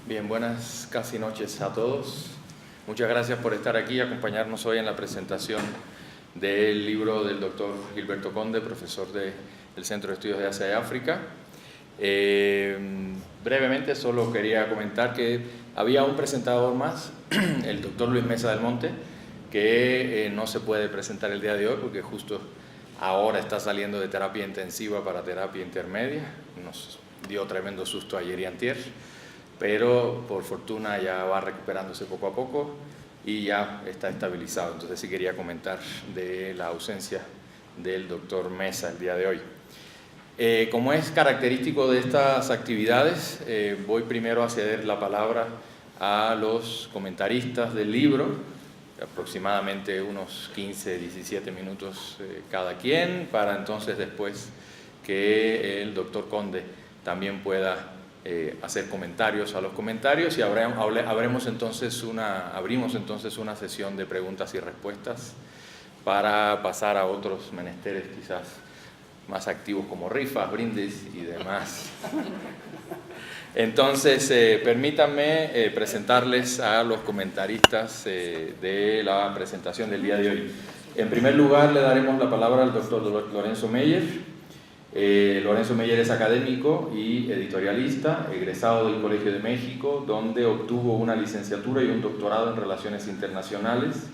Bien, buenas casi noches a todos. Muchas gracias por estar aquí y acompañarnos hoy en la presentación del libro del doctor Gilberto Conde, profesor del Centro de Estudios de Asia y África. Brevemente solo quería comentar que había un presentador más, el doctor Luis Mesa del Monte, que no se puede presentar el día de hoy porque justo ahora está saliendo de terapia intensiva para terapia intermedia. Nos dio tremendo susto ayer y antier, pero por fortuna ya va recuperándose poco a poco y ya está estabilizado. Entonces sí quería comentar de la ausencia del doctor Mesa el día de hoy. Como es característico de estas actividades, voy primero a ceder la palabra a los comentaristas del libro, aproximadamente unos 15-17 minutos cada quien, para entonces después que el doctor Conde también pueda hacer comentarios a los comentarios y abrimos entonces una sesión de preguntas y respuestas para pasar a otros menesteres quizás más activos como rifas, brindis y demás. Entonces, permítanme presentarles a los comentaristas de la presentación del día de hoy. En primer lugar, le daremos la palabra al doctor Lorenzo Meyer. Lorenzo Meyer es académico y editorialista, egresado del Colegio de México, donde obtuvo una licenciatura y un doctorado en Relaciones Internacionales.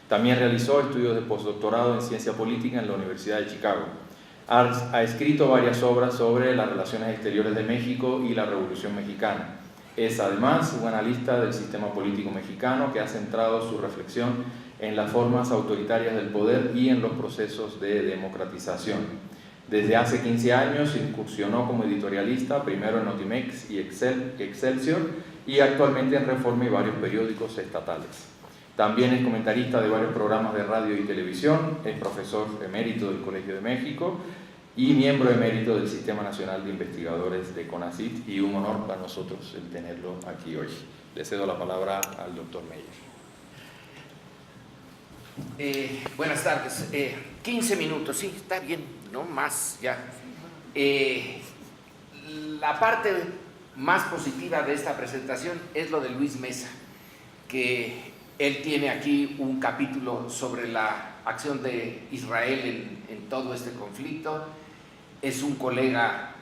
También realizó estudios de postdoctorado en Ciencia Política en la Universidad de Chicago. Ha escrito varias obras sobre las relaciones exteriores de México y la Revolución Mexicana. Es además un analista del sistema político mexicano que ha centrado su reflexión en las formas autoritarias del poder y en los procesos de democratización. Desde hace 15 años incursionó como editorialista, primero en Notimex y Excelsior, y actualmente en Reforma y varios periódicos estatales. También es comentarista de varios programas de radio y televisión, es profesor emérito del Colegio de México y miembro emérito del Sistema Nacional de Investigadores de CONACYT, y un honor para nosotros el tenerlo aquí hoy. Le cedo la palabra al doctor Meyer. Buenas tardes. 15 minutos, sí, está bien, no más ya. La parte más positiva de esta presentación es lo de Luis Mesa, que él tiene aquí un capítulo sobre la acción de Israel en todo este conflicto. Es un colega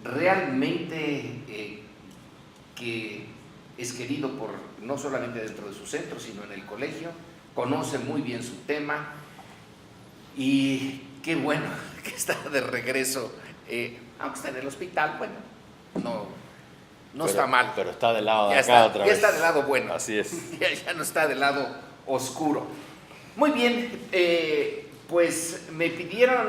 realmente que es querido no solamente dentro de su centro, sino en el colegio. Conoce muy bien su tema y qué bueno que está de regreso, aunque está en el hospital. Bueno, no está mal. Pero está del lado de acá otra vez. Ya está del lado bueno. Así es. Ya no está del lado oscuro. Muy bien, pues me pidió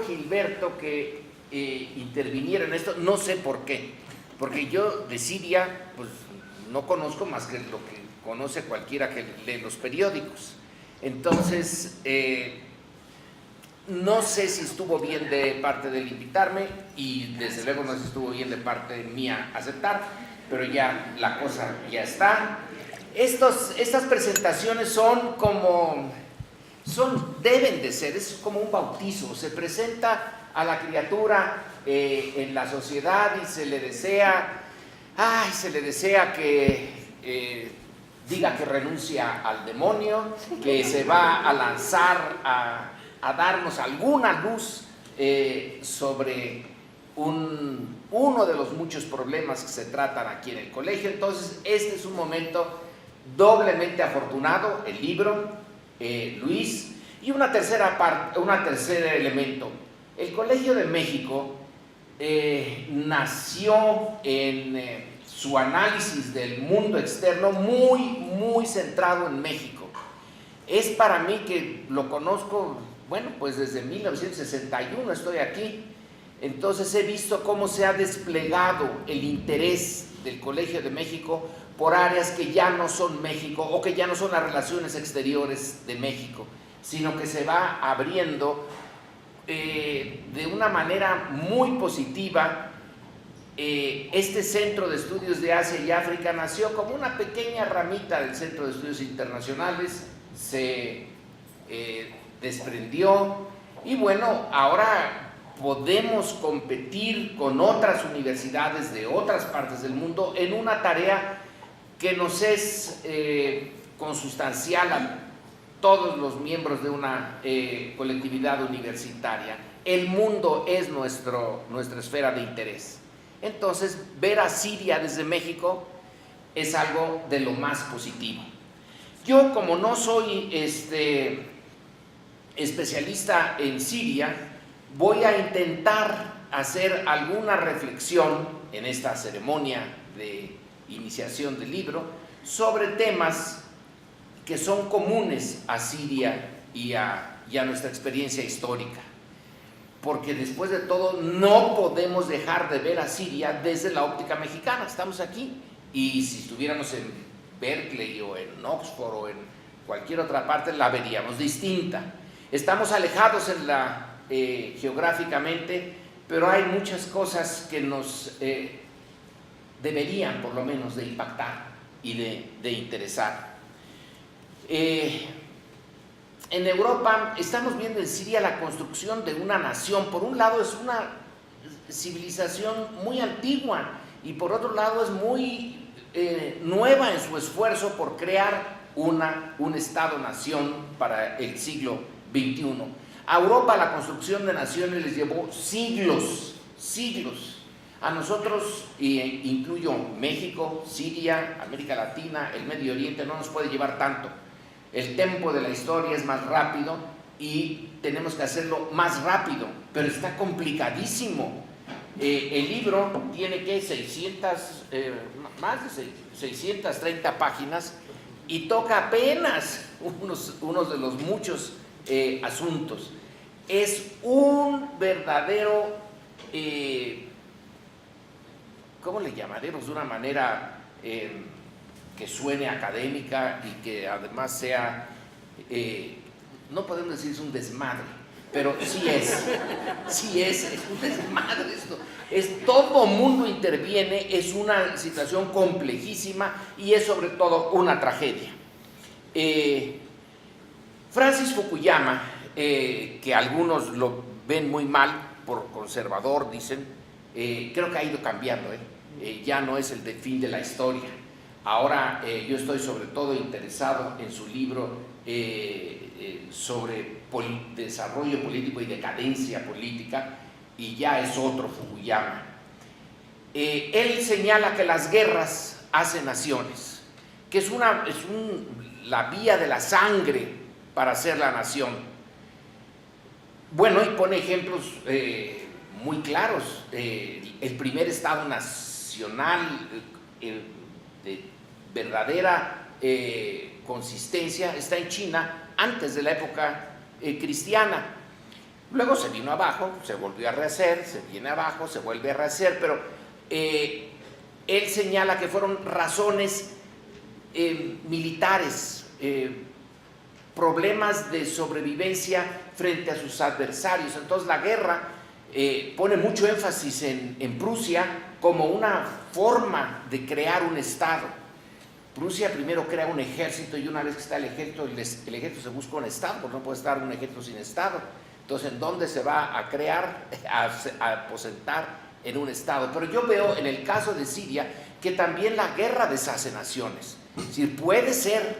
Gilberto que interviniera en esto. No sé por qué, porque yo de Siria pues no conozco más que lo que conoce cualquiera que lee los periódicos. Entonces, no sé si estuvo bien de parte de él invitarme, y desde luego no sé si estuvo bien de parte mía aceptar, pero ya la cosa ya está. Estas presentaciones deben de ser, es como un bautizo. Se presenta a la criatura en la sociedad y se le desea que diga que renuncia al demonio, que se va a lanzar a darnos alguna luz sobre uno de los muchos problemas que se tratan aquí en el colegio. Entonces, este es un momento doblemente afortunado, el libro, Luis, y un tercer elemento. El Colegio de México nació en su análisis del mundo externo muy centrado en México. Es para mí, que lo conozco, bueno, pues desde 1961 estoy aquí. Entonces he visto cómo se ha desplegado el interés del Colegio de México por áreas que ya no son México, o que ya no son las relaciones exteriores de México, sino que se va abriendo de una manera muy positiva. Este Centro de Estudios de Asia y África nació como una pequeña ramita del Centro de Estudios Internacionales, se desprendió, y bueno, ahora podemos competir con otras universidades de otras partes del mundo en una tarea que nos es consustancial a todos los miembros de una colectividad universitaria. El mundo es nuestra esfera de interés. Entonces, ver a Siria desde México es algo de lo más positivo. Yo, como no soy especialista en Siria, voy a intentar hacer alguna reflexión en esta ceremonia de iniciación del libro sobre temas que son comunes a Siria y a nuestra experiencia histórica. Porque después de todo no podemos dejar de ver a Siria desde la óptica mexicana. Estamos aquí y si estuviéramos en Berkeley o en Oxford o en cualquier otra parte la veríamos distinta. Estamos alejados geográficamente, pero hay muchas cosas que nos deberían por lo menos de impactar y de interesar. En Europa estamos viendo en Siria la construcción de una nación. Por un lado es una civilización muy antigua y por otro lado es muy nueva en su esfuerzo por crear un Estado-nación para el siglo XXI. A Europa la construcción de naciones les llevó siglos. A nosotros, incluyo México, Siria, América Latina, el Medio Oriente, no nos puede llevar tanto. El tempo de la historia es más rápido y tenemos que hacerlo más rápido, pero está complicadísimo. El libro tiene más de 630 páginas y toca apenas unos de los muchos asuntos. Es un verdadero, ¿cómo le llamaremos de una manera que suene académica y que además sea, no podemos decir es un desmadre, pero sí es un desmadre esto. Todo mundo interviene, es una situación complejísima y es sobre todo una tragedia. Francis Fukuyama, que algunos lo ven muy mal por conservador, dicen, creo que ha ido cambiando, ya no es el fin de la historia. Ahora yo estoy sobre todo interesado en su libro sobre desarrollo político y decadencia política, y ya es otro Fukuyama. Él señala que las guerras hacen naciones, que es la vía de la sangre para hacer la nación. Bueno, y pone ejemplos muy claros. El primer Estado nacional de verdadera consistencia está en China antes de la época cristiana. Luego se vino abajo, se volvió a rehacer, se viene abajo, se vuelve a rehacer, pero él señala que fueron razones militares, problemas de sobrevivencia frente a sus adversarios. Entonces la guerra pone mucho énfasis en Prusia como una forma de crear un Estado. Prusia primero crea un ejército y una vez que está el ejército se busca un Estado, porque no puede estar un ejército sin Estado. Entonces, ¿en dónde se va a crear, a aposentar en un Estado? Pero yo veo en el caso de Siria que también la guerra deshace naciones. Es decir, puede ser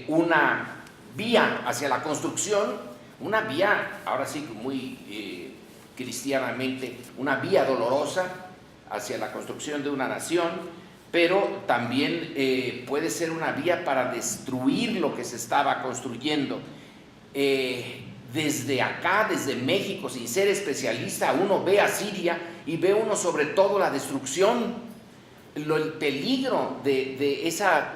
una vía hacia la construcción, una vía, ahora sí muy cristianamente, una vía dolorosa hacia la construcción de una nación, pero también puede ser una vía para destruir lo que se estaba construyendo. Desde acá, desde México, sin ser especialista, uno ve a Siria y ve uno sobre todo la destrucción, el peligro de esa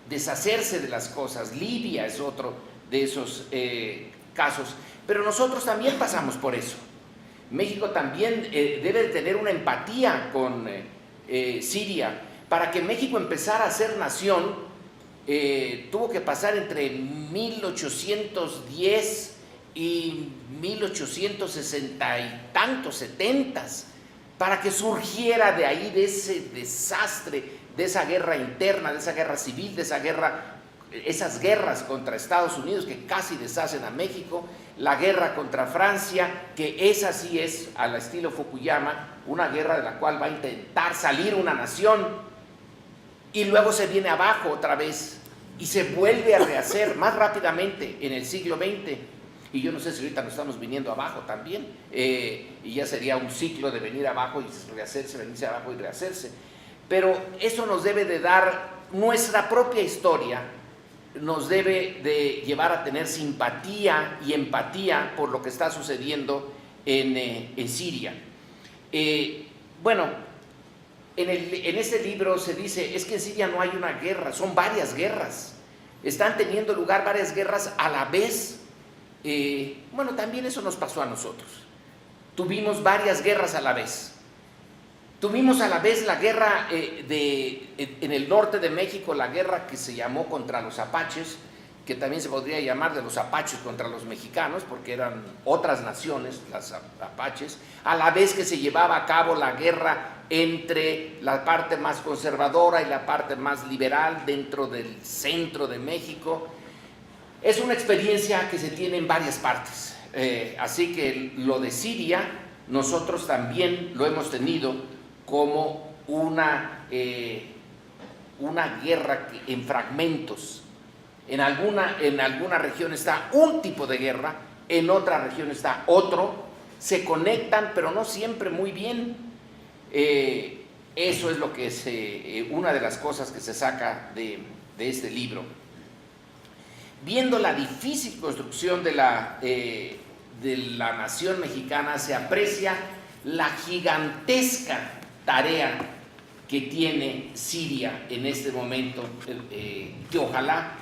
deshacerse de las cosas. Libia es otro de esos casos, pero nosotros también pasamos por eso. México también debe tener una empatía con Siria. Para que México empezara a ser nación, tuvo que pasar entre 1810 y 1860 y tantos, 70, para que surgiera de ahí, de ese desastre, de esa guerra interna, de esa guerra civil, de esa guerra esas guerras contra Estados Unidos que casi deshacen a México, la guerra contra Francia, que esa sí es, al estilo Fukuyama, una guerra de la cual va a intentar salir una nación y luego se viene abajo otra vez y se vuelve a rehacer más rápidamente en el siglo XX. Y yo no sé si ahorita nos estamos viniendo abajo también, y ya sería un ciclo de venir abajo y rehacerse, venirse abajo y rehacerse. Pero eso nos debe de dar, nuestra propia historia nos debe de llevar a tener simpatía y empatía por lo que está sucediendo en Siria. Bueno, en este libro se dice, es que en Siria no hay una guerra, son varias guerras. Están teniendo lugar varias guerras a la vez. Bueno, también eso nos pasó a nosotros. Tuvimos varias guerras a la vez. Tuvimos a la vez la guerra en el norte de México, la guerra que se llamó contra los apaches, que también se podría llamar de los apaches contra los mexicanos, porque eran otras naciones, las apaches, a la vez que se llevaba a cabo la guerra entre la parte más conservadora y la parte más liberal dentro del centro de México. Es una experiencia que se tiene en varias partes, así que lo de Siria nosotros también lo hemos tenido como una guerra en fragmentos. En alguna región está un tipo de guerra, en otra región está otro, se conectan pero no siempre muy bien. Eso es lo que es una de las cosas que se saca de este libro. Viendo la difícil construcción de la nación mexicana, se aprecia la gigantesca tarea que tiene Siria en este momento, que ojalá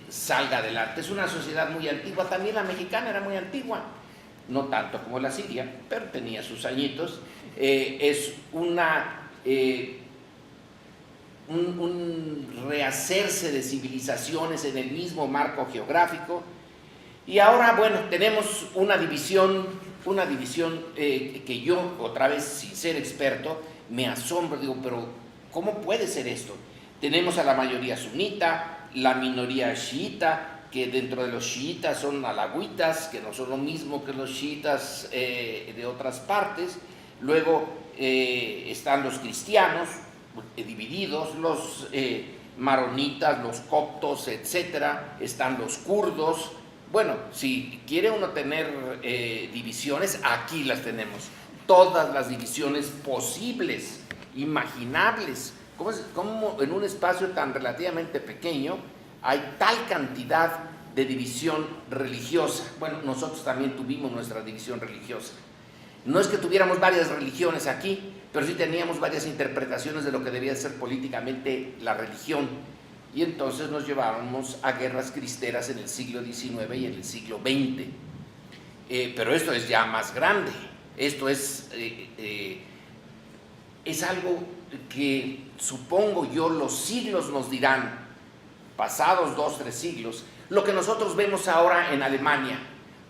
salga adelante. Es una sociedad muy antigua, también la mexicana era muy antigua, no tanto como la siria, pero tenía sus añitos. Es un rehacerse de civilizaciones en el mismo marco geográfico. Y ahora, bueno, tenemos una división que yo, otra vez sin ser experto, me asombro, digo, pero ¿cómo puede ser esto? Tenemos a la mayoría sunita, la minoría chiita, que dentro de los chiitas son alagüitas, que no son lo mismo que los chiitas de otras partes. Luego están los cristianos divididos, los maronitas, los coptos, etcétera. Están los kurdos. Bueno, si quiere uno tener divisiones, aquí las tenemos. Todas las divisiones posibles, imaginables. ¿Cómo en un espacio tan relativamente pequeño hay tal cantidad de división religiosa? Bueno, nosotros también tuvimos nuestra división religiosa. No es que tuviéramos varias religiones aquí, pero sí teníamos varias interpretaciones de lo que debía ser políticamente la religión. Y entonces nos llevábamos a guerras cristeras en el siglo XIX y en el siglo XX. Pero esto es ya más grande. Esto es algo que supongo yo los siglos nos dirán, pasados 2 o 3 siglos, lo que nosotros vemos ahora en Alemania.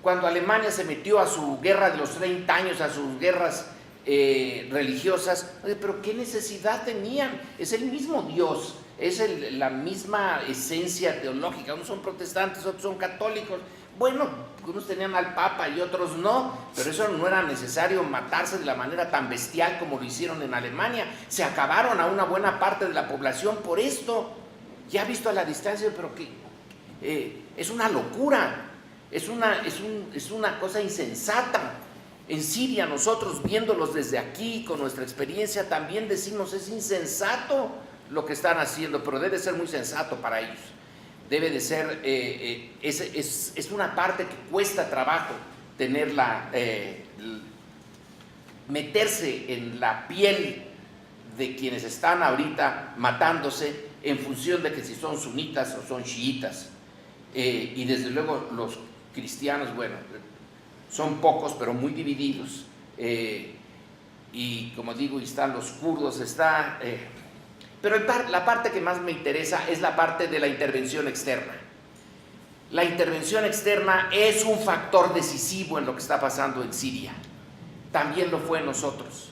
Cuando Alemania se metió a su guerra de los 30 años, a sus guerras religiosas, pero ¿qué necesidad tenían? Es el mismo Dios, es la misma esencia teológica. Unos son protestantes, otros son católicos. Bueno, unos tenían al Papa y otros no, pero eso no era necesario matarse de la manera tan bestial como lo hicieron en Alemania. Se acabaron a una buena parte de la población por esto. Ya visto a la distancia, pero que es una locura, es una cosa insensata. En Siria nosotros viéndolos desde aquí, con nuestra experiencia, también decimos es insensato lo que están haciendo, pero debe ser muy sensato para ellos. Debe de ser, es una parte que cuesta trabajo tenerla, meterse en la piel de quienes están ahorita matándose en función de que si son sunitas o son chiitas. Y desde luego los cristianos, bueno, son pocos pero muy divididos. Y como digo, están los kurdos, pero la parte que más me interesa es la parte de la intervención externa. La intervención externa es un factor decisivo en lo que está pasando en Siria. También lo fue en nosotros.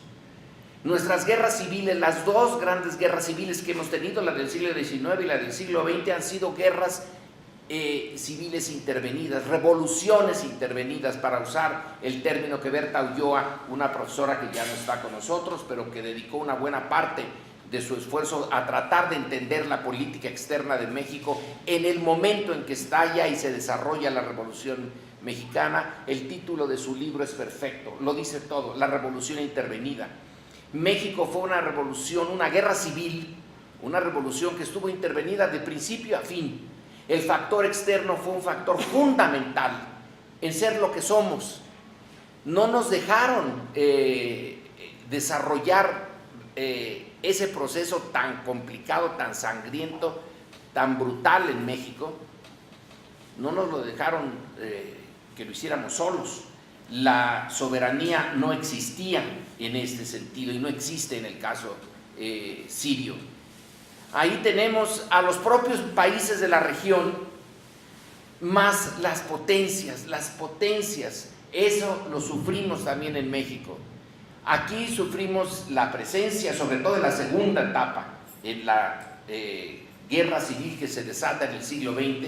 Nuestras guerras civiles, las dos grandes guerras civiles que hemos tenido, la del siglo XIX y la del siglo XX, han sido guerras civiles intervenidas, revoluciones intervenidas, para usar el término que Berta Ulloa, una profesora que ya no está con nosotros, pero que dedicó una buena parte de su esfuerzo a tratar de entender la política externa de México en el momento en que estalla y se desarrolla la Revolución Mexicana. El título de su libro es perfecto, lo dice todo: La Revolución Intervenida. México fue una revolución, una guerra civil, una revolución que estuvo intervenida de principio a fin. El factor externo fue un factor fundamental en ser lo que somos. No nos dejaron desarrollar ese proceso tan complicado, tan sangriento, tan brutal en México. No nos lo dejaron que lo hiciéramos solos. La soberanía no existía en este sentido y no existe en el caso sirio. Ahí tenemos a los propios países de la región, más las potencias, eso lo sufrimos también en México. Aquí sufrimos la presencia, sobre todo en la segunda etapa, en la guerra civil que se desata en el siglo XX,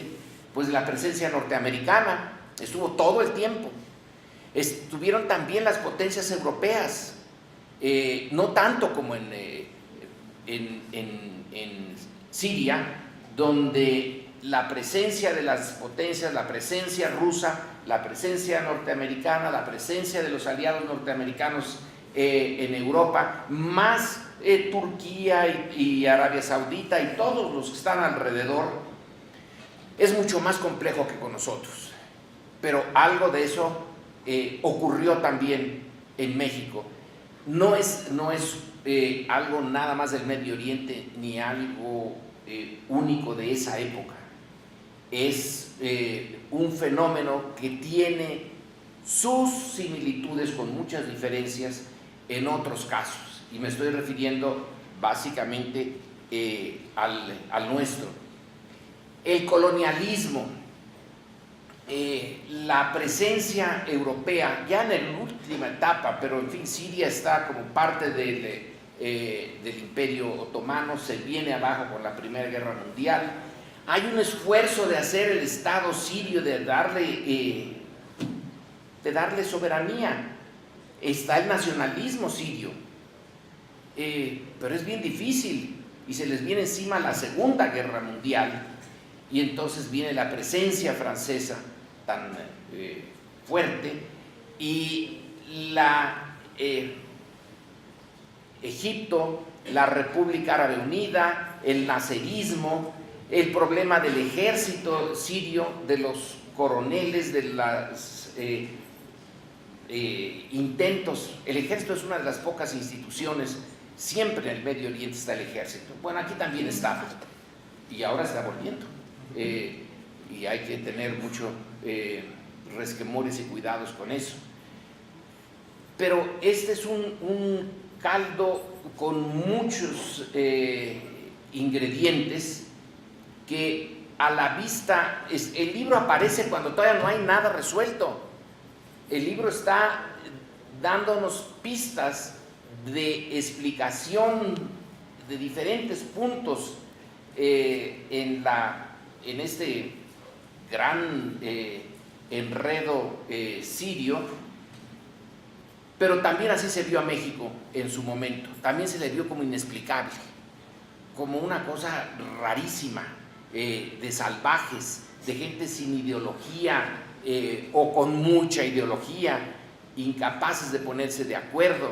pues la presencia norteamericana estuvo todo el tiempo. Estuvieron también las potencias europeas, no tanto como en Siria, donde la presencia de las potencias, la presencia rusa, la presencia norteamericana, la presencia de los aliados norteamericanos en Europa, más Turquía y Arabia Saudita y todos los que están alrededor, es mucho más complejo que con nosotros. Pero algo de eso ocurrió también en México. No es algo nada más del Medio Oriente ni algo único de esa época. Es un fenómeno que tiene sus similitudes con muchas diferencias en otros casos, y me estoy refiriendo básicamente al nuestro. El colonialismo, la presencia europea, ya en la última etapa, pero en fin, Siria está como parte del Imperio Otomano, se viene abajo con la Primera Guerra Mundial. Hay un esfuerzo de hacer el Estado sirio, de darle soberanía. Está el nacionalismo sirio, pero es bien difícil, y se les viene encima la Segunda Guerra Mundial, y entonces viene la presencia francesa tan fuerte, y Egipto, la República Árabe Unida, el naserismo, el problema del ejército sirio, de los coroneles, de los intentos. El ejército es una de las pocas instituciones, siempre en el Medio Oriente está el ejército. Bueno, aquí también está, y ahora está volviendo, y hay que tener mucho resquemores y cuidados con eso. Pero este es un caldo con muchos ingredientes que a la vista, el libro aparece cuando todavía no hay nada resuelto. El libro está dándonos pistas de explicación de diferentes puntos en este gran enredo sirio, pero también así se vio a México en su momento. También se le vio como inexplicable, como una cosa rarísima, de salvajes, de gente sin ideología o con mucha ideología, incapaces de ponerse de acuerdo.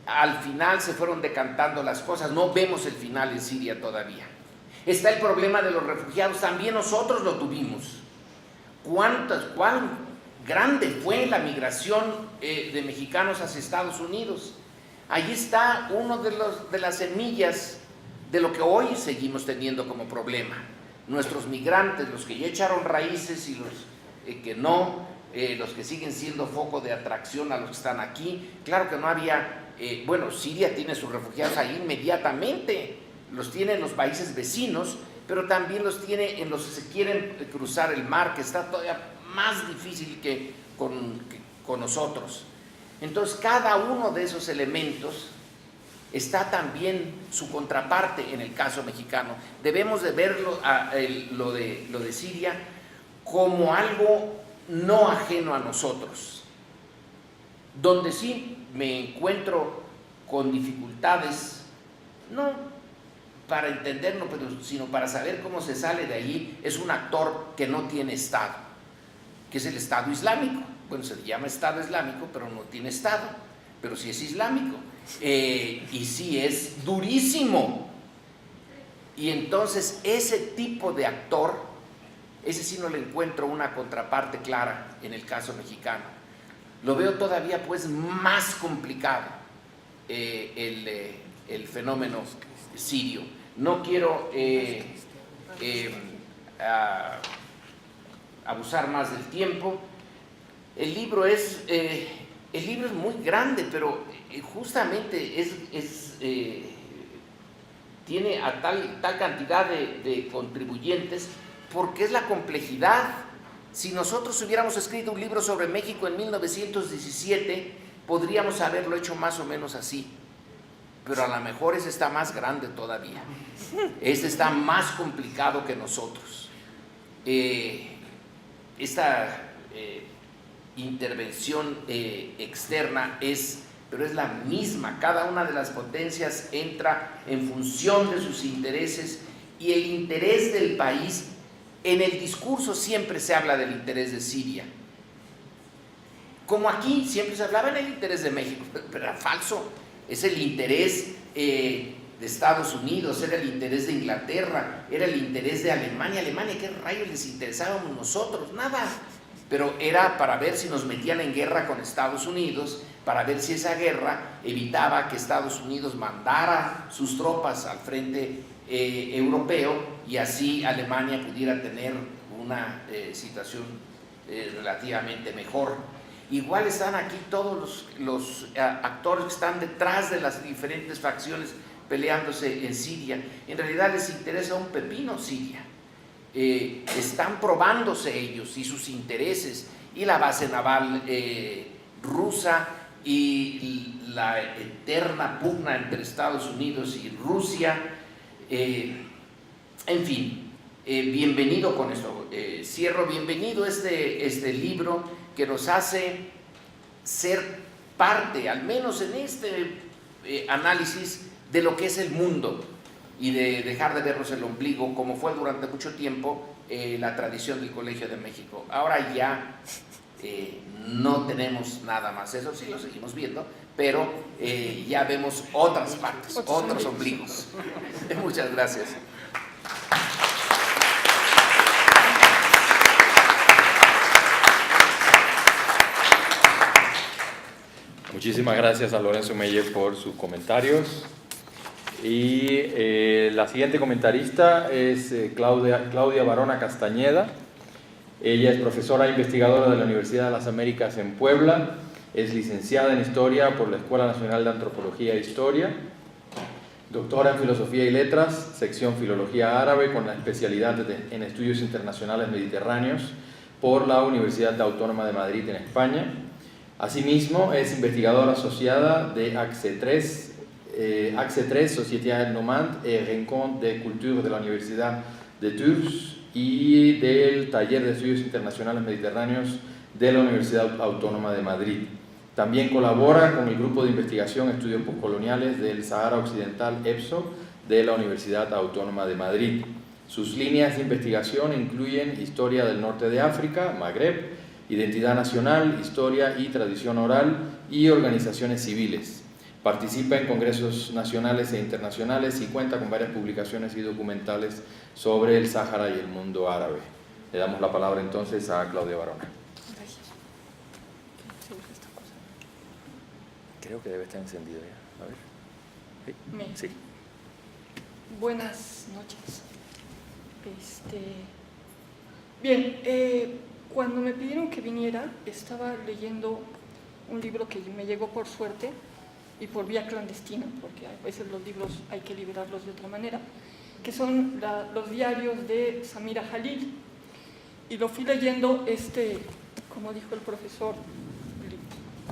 Al final se fueron decantando las cosas, no vemos el final en Siria todavía. Está el problema de los refugiados, también nosotros lo tuvimos. ¿Cuán grande fue la migración de mexicanos hacia Estados Unidos? Allí está uno de las semillas de lo que hoy seguimos teniendo como problema. Nuestros migrantes, los que ya echaron raíces y los que no, los que siguen siendo foco de atracción a los que están aquí. Claro que no había, Siria tiene sus refugiados ahí inmediatamente, los tiene en los países vecinos, pero también los tiene en los que se quieren cruzar el mar, que está todavía más difícil que con nosotros. Entonces, cada uno de esos elementos está también su contraparte en el caso mexicano. Debemos de verlo, lo de Siria, como algo no ajeno a nosotros, donde sí me encuentro con dificultades, no para entenderlo, sino para saber cómo se sale de allí. Es un actor que no tiene Estado, que es el Estado Islámico. Bueno, se le llama Estado Islámico, pero no tiene Estado, pero sí es islámico, y sí es durísimo. Y entonces ese tipo de actor, ese sí no le encuentro una contraparte clara en el caso mexicano. Lo veo todavía pues más complicado, el fenómeno sirio. No quiero abusar más del tiempo. El libro es muy grande, pero justamente tiene a tal cantidad de contribuyentes porque es la complejidad. Si nosotros hubiéramos escrito un libro sobre México en 1917, podríamos haberlo hecho más o menos así, pero a lo mejor ese está más grande todavía, este está más complicado que nosotros. Esta intervención externa pero es la misma. Cada una de las potencias entra en función de sus intereses, y el interés del país, en el discurso siempre se habla del interés de Siria, como aquí siempre se hablaba del interés de México, pero era falso. Es el interés de Estados Unidos, era el interés de Inglaterra, era el interés de Alemania. ¿Qué rayos les interesábamos nosotros? Nada. Pero era para ver si nos metían en guerra con Estados Unidos, para ver si esa guerra evitaba que Estados Unidos mandara sus tropas al frente europeo, y así Alemania pudiera tener una situación relativamente mejor. Igual están aquí todos los actores que están detrás de las diferentes facciones peleándose en Siria. En realidad les interesa un pepino Siria. Están probándose ellos y sus intereses, y la base naval rusa, y la eterna pugna entre Estados Unidos y Rusia. En fin, bienvenido con esto. Cierro, bienvenido este libro que nos hace ser parte, al menos en este análisis, de lo que es el mundo, y de dejar de vernos el ombligo, como fue durante mucho tiempo la tradición del Colegio de México. Ahora ya no tenemos nada más, eso sí lo seguimos viendo, pero ya vemos otras partes, otros ombligos. Muchas gracias. Muchísimas gracias a Lorenzo Meyer por sus comentarios. Y la siguiente comentarista es Claudia Barona Castañeda. Ella es profesora e investigadora de la Universidad de las Américas en Puebla. Es licenciada en Historia por la Escuela Nacional de Antropología e Historia. Doctora en Filosofía y Letras, sección Filología Árabe, con la especialidad en Estudios Internacionales Mediterráneos por la Universidad Autónoma de Madrid en España. Asimismo, es investigadora asociada de ACCE3, Société Normande et Rencontre de Culture de la Universidad de Tours, y del Taller de Estudios Internacionales Mediterráneos de la Universidad Autónoma de Madrid. También colabora con el Grupo de Investigación Estudios Postcoloniales del Sahara Occidental, EPSO, de la Universidad Autónoma de Madrid. Sus líneas de investigación incluyen Historia del Norte de África, Magreb, Identidad Nacional, Historia y Tradición Oral, y Organizaciones Civiles. Participa en congresos nacionales e internacionales y cuenta con varias publicaciones y documentales sobre el Sáhara y el mundo árabe. Le damos la palabra entonces a Claudia Barona. Creo que debe estar encendido ya. A ver. Sí. Buenas noches. Bien, cuando me pidieron que viniera, estaba leyendo un libro que me llegó por suerte y por vía clandestina, porque a veces los libros hay que liberarlos de otra manera, que son los diarios de Samira Jalil. Y lo fui leyendo, como dijo el profesor,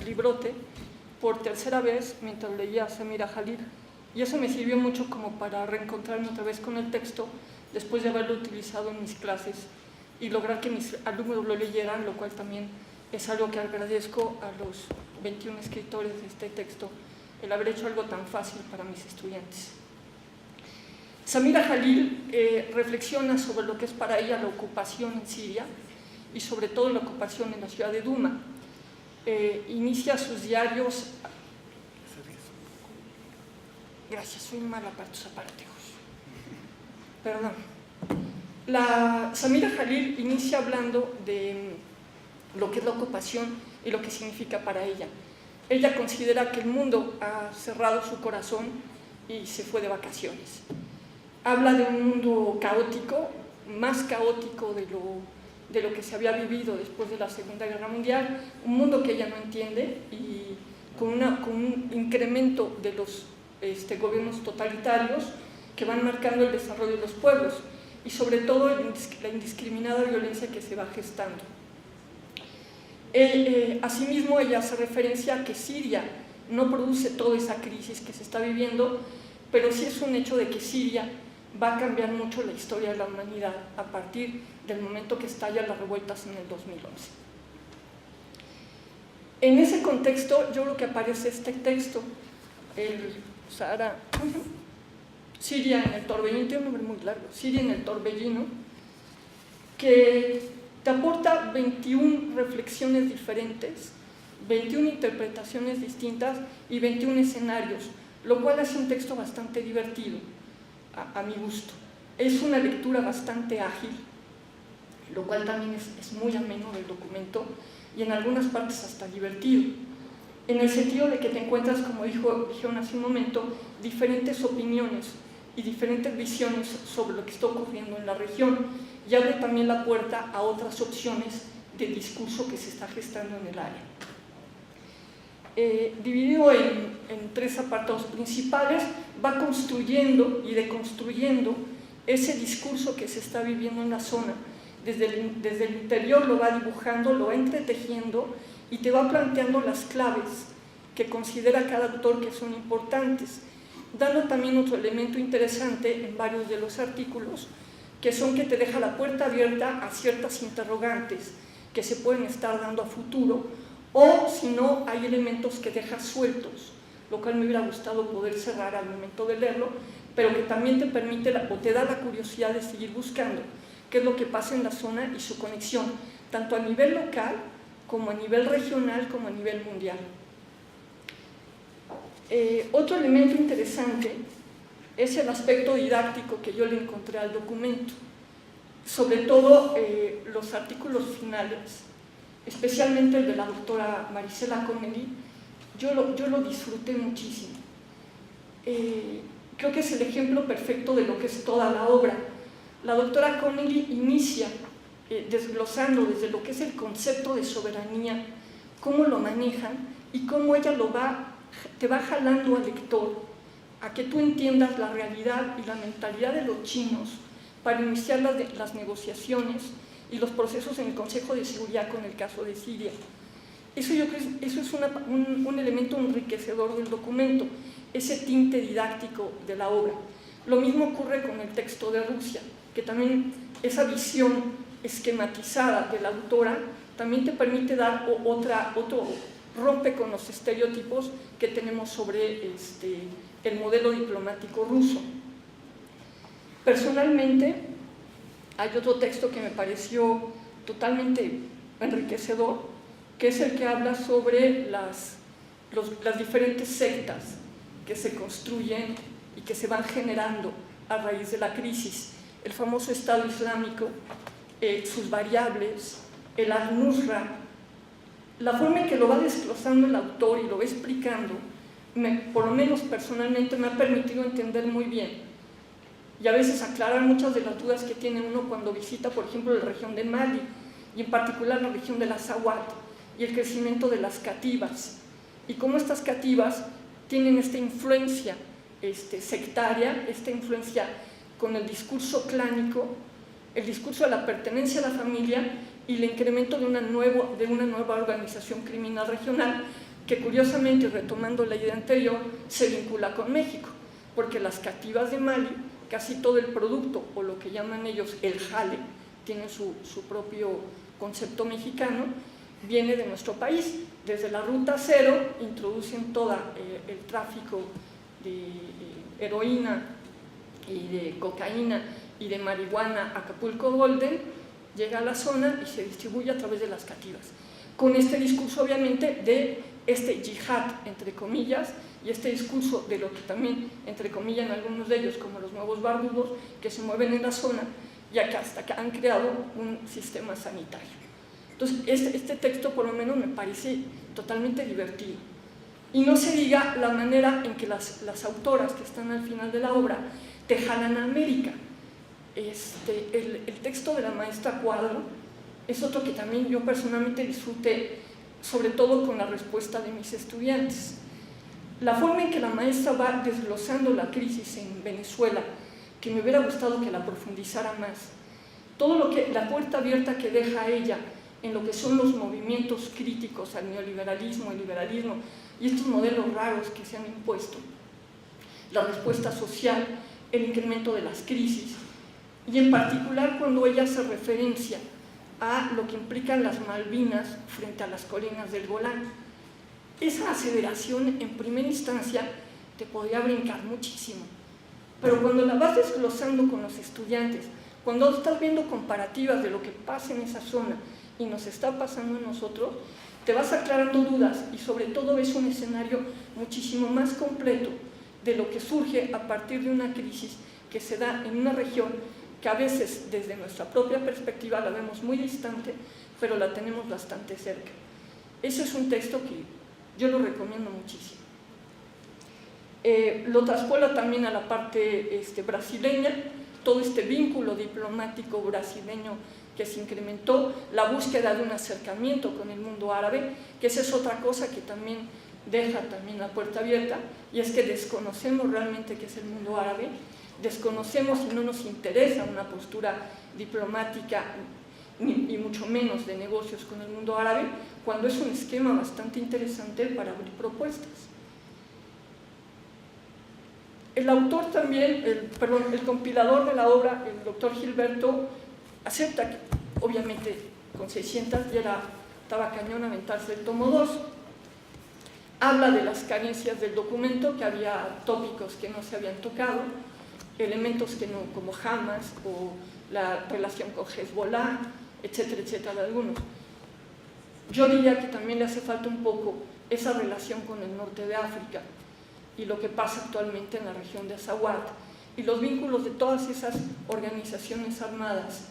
librote, por tercera vez mientras leía a Samira Jalil, y eso me sirvió mucho como para reencontrarme otra vez con el texto después de haberlo utilizado en mis clases y lograr que mis alumnos lo leyeran, lo cual también es algo que agradezco a los 21 escritores de este texto, el haber hecho algo tan fácil para mis estudiantes. Samira Jalil reflexiona sobre lo que es para ella la ocupación en Siria y sobre todo la ocupación en la ciudad de Duma. Inicia sus diarios... Gracias, soy mala para tus apartejos. Perdón. Samira Jalil inicia hablando de lo que es la ocupación y lo que significa para ella. Ella considera que el mundo ha cerrado su corazón y se fue de vacaciones. Habla de un mundo caótico, más caótico de lo que se había vivido después de la Segunda Guerra Mundial, un mundo que ella no entiende y con un incremento de los gobiernos totalitarios que van marcando el desarrollo de los pueblos y sobre todo la indiscriminada violencia que se va gestando. Asimismo, ella hace referencia a que Siria no produce toda esa crisis que se está viviendo, pero sí es un hecho de que Siria va a cambiar mucho la historia de la humanidad a partir del momento que estallan las revueltas en el 2011. En ese contexto, yo creo que aparece este texto, el Sahara, Siria en el Torbellino, tiene un nombre muy largo, Siria en el Torbellino, que te aporta 21 reflexiones diferentes, 21 interpretaciones distintas y 21 escenarios, lo cual hace un texto bastante divertido, a mi gusto. Es una lectura bastante ágil, lo cual también es muy ameno del documento y en algunas partes hasta divertido, en el sentido de que te encuentras, como dijeron hace un momento, diferentes opiniones y diferentes visiones sobre lo que está ocurriendo en la región, y abre también la puerta a otras opciones de discurso que se está gestando en el área. Dividido en 3 apartados principales, va construyendo y deconstruyendo ese discurso que se está viviendo en la zona. Desde el interior lo va dibujando, lo va entretejiendo y te va planteando las claves que considera cada autor que son importantes, dando también otro elemento interesante en varios de los artículos, que son que te deja la puerta abierta a ciertas interrogantes que se pueden estar dando a futuro, o si no, hay elementos que dejas sueltos, lo cual me hubiera gustado poder cerrar al momento de leerlo, pero que también te permite o te da la curiosidad de seguir buscando qué es lo que pasa en la zona y su conexión, tanto a nivel local, como a nivel regional, como a nivel mundial. Otro elemento interesante es el aspecto didáctico que yo le encontré al documento, sobre todo los artículos finales, especialmente el de la doctora Marisela Connelly. Yo lo disfruté muchísimo. Creo que es el ejemplo perfecto de lo que es toda la obra. La doctora Connelly inicia desglosando desde lo que es el concepto de soberanía, cómo lo manejan y cómo ella te va jalando al lector a que tú entiendas la realidad y la mentalidad de los chinos para iniciar las negociaciones y los procesos en el Consejo de Seguridad con el caso de Siria. Eso yo creo eso es un elemento enriquecedor del documento, ese tinte didáctico de la obra. Lo mismo ocurre con el texto de Rusia, que también esa visión esquematizada de la autora también te permite dar otro rompe con los estereotipos que tenemos sobre el modelo diplomático ruso. Personalmente, hay otro texto que me pareció totalmente enriquecedor, que es el que habla sobre las diferentes sectas que se construyen y que se van generando a raíz de la crisis. El famoso Estado Islámico, sus variables, el Al-Nusra, la forma en que lo va desglosando el autor y lo va explicando, por lo menos personalmente me ha permitido entender muy bien y a veces aclarar muchas de las dudas que tiene uno cuando visita, por ejemplo, la región de Mali y en particular la región de la Azawad y el crecimiento de las cativas y cómo estas cativas tienen esta influencia sectaria, esta influencia con el discurso clánico, el discurso de la pertenencia a la familia y el incremento de una nueva organización criminal regional que curiosamente, retomando la idea anterior, se vincula con México, porque las cativas de Mali, casi todo el producto, o lo que llaman ellos el jale, tiene su propio concepto mexicano, viene de nuestro país. Desde la Ruta Cero introducen todo el tráfico de heroína y de cocaína y de marihuana a Acapulco Golden, llega a la zona y se distribuye a través de las cativas, con este discurso obviamente de este yihad, entre comillas, y este discurso de lo que también, entre comillas, en algunos de ellos, como los nuevos barbudos, que se mueven en la zona, y acá hasta que han creado un sistema sanitario. Entonces, este texto por lo menos me parece totalmente divertido. Y no se diga la manera en que las autoras que están al final de la obra te jalan a América. El texto de la maestra Cuadro es otro que también yo personalmente disfruté, sobre todo con la respuesta de mis estudiantes. La forma en que la maestra va desglosando la crisis en Venezuela, que me hubiera gustado que la profundizara más, todo lo que, la puerta abierta que deja ella en lo que son los movimientos críticos al neoliberalismo, el liberalismo y estos modelos raros que se han impuesto, la respuesta social, el incremento de las crisis, y en particular cuando ella hace referencia a lo que implican las Malvinas frente a las colinas del Golán. Esa aceleración en primera instancia te podría brincar muchísimo, pero cuando la vas desglosando con los estudiantes, cuando estás viendo comparativas de lo que pasa en esa zona y nos está pasando a nosotros, te vas aclarando dudas y sobre todo ves un escenario muchísimo más completo de lo que surge a partir de una crisis que se da en una región que a veces desde nuestra propia perspectiva la vemos muy distante, pero la tenemos bastante cerca. Ese es un texto que yo lo recomiendo muchísimo. Lo traspola también a la parte brasileña, todo este vínculo diplomático brasileño que se incrementó, la búsqueda de un acercamiento con el mundo árabe, que esa es otra cosa que también deja también la puerta abierta, y es que desconocemos realmente qué es el mundo árabe, desconocemos y no nos interesa una postura diplomática y mucho menos de negocios con el mundo árabe, cuando es un esquema bastante interesante para abrir propuestas. El autor también, el compilador de la obra, el doctor Gilberto, acepta que obviamente con 600 ya estaba cañón aventarse el tomo 2. Habla de las carencias del documento, que había tópicos que no se habían tocado, elementos que no, como Hamas o la relación con Hezbollah, etcétera, etcétera, de algunos. Yo diría que también le hace falta un poco esa relación con el norte de África y lo que pasa actualmente en la región de Azawad y los vínculos de todas esas organizaciones armadas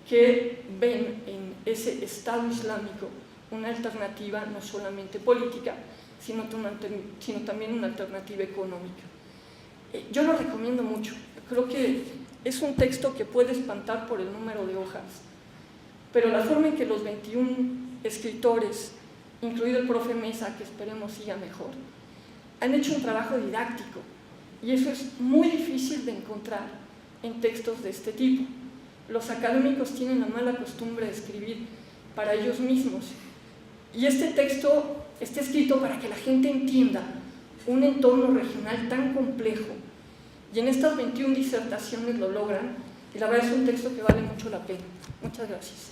que ven en ese Estado Islámico una alternativa no solamente política, sino también una alternativa económica. Yo lo recomiendo mucho, creo que es un texto que puede espantar por el número de hojas, pero la forma en que los 21 escritores, incluido el profe Mesa, que esperemos siga mejor, han hecho un trabajo didáctico, y eso es muy difícil de encontrar en textos de este tipo. Los académicos tienen la mala costumbre de escribir para ellos mismos, y este texto está escrito para que la gente entienda un entorno regional tan complejo, y en estas 21 disertaciones lo logran, y la verdad es un texto que vale mucho la pena. Muchas gracias.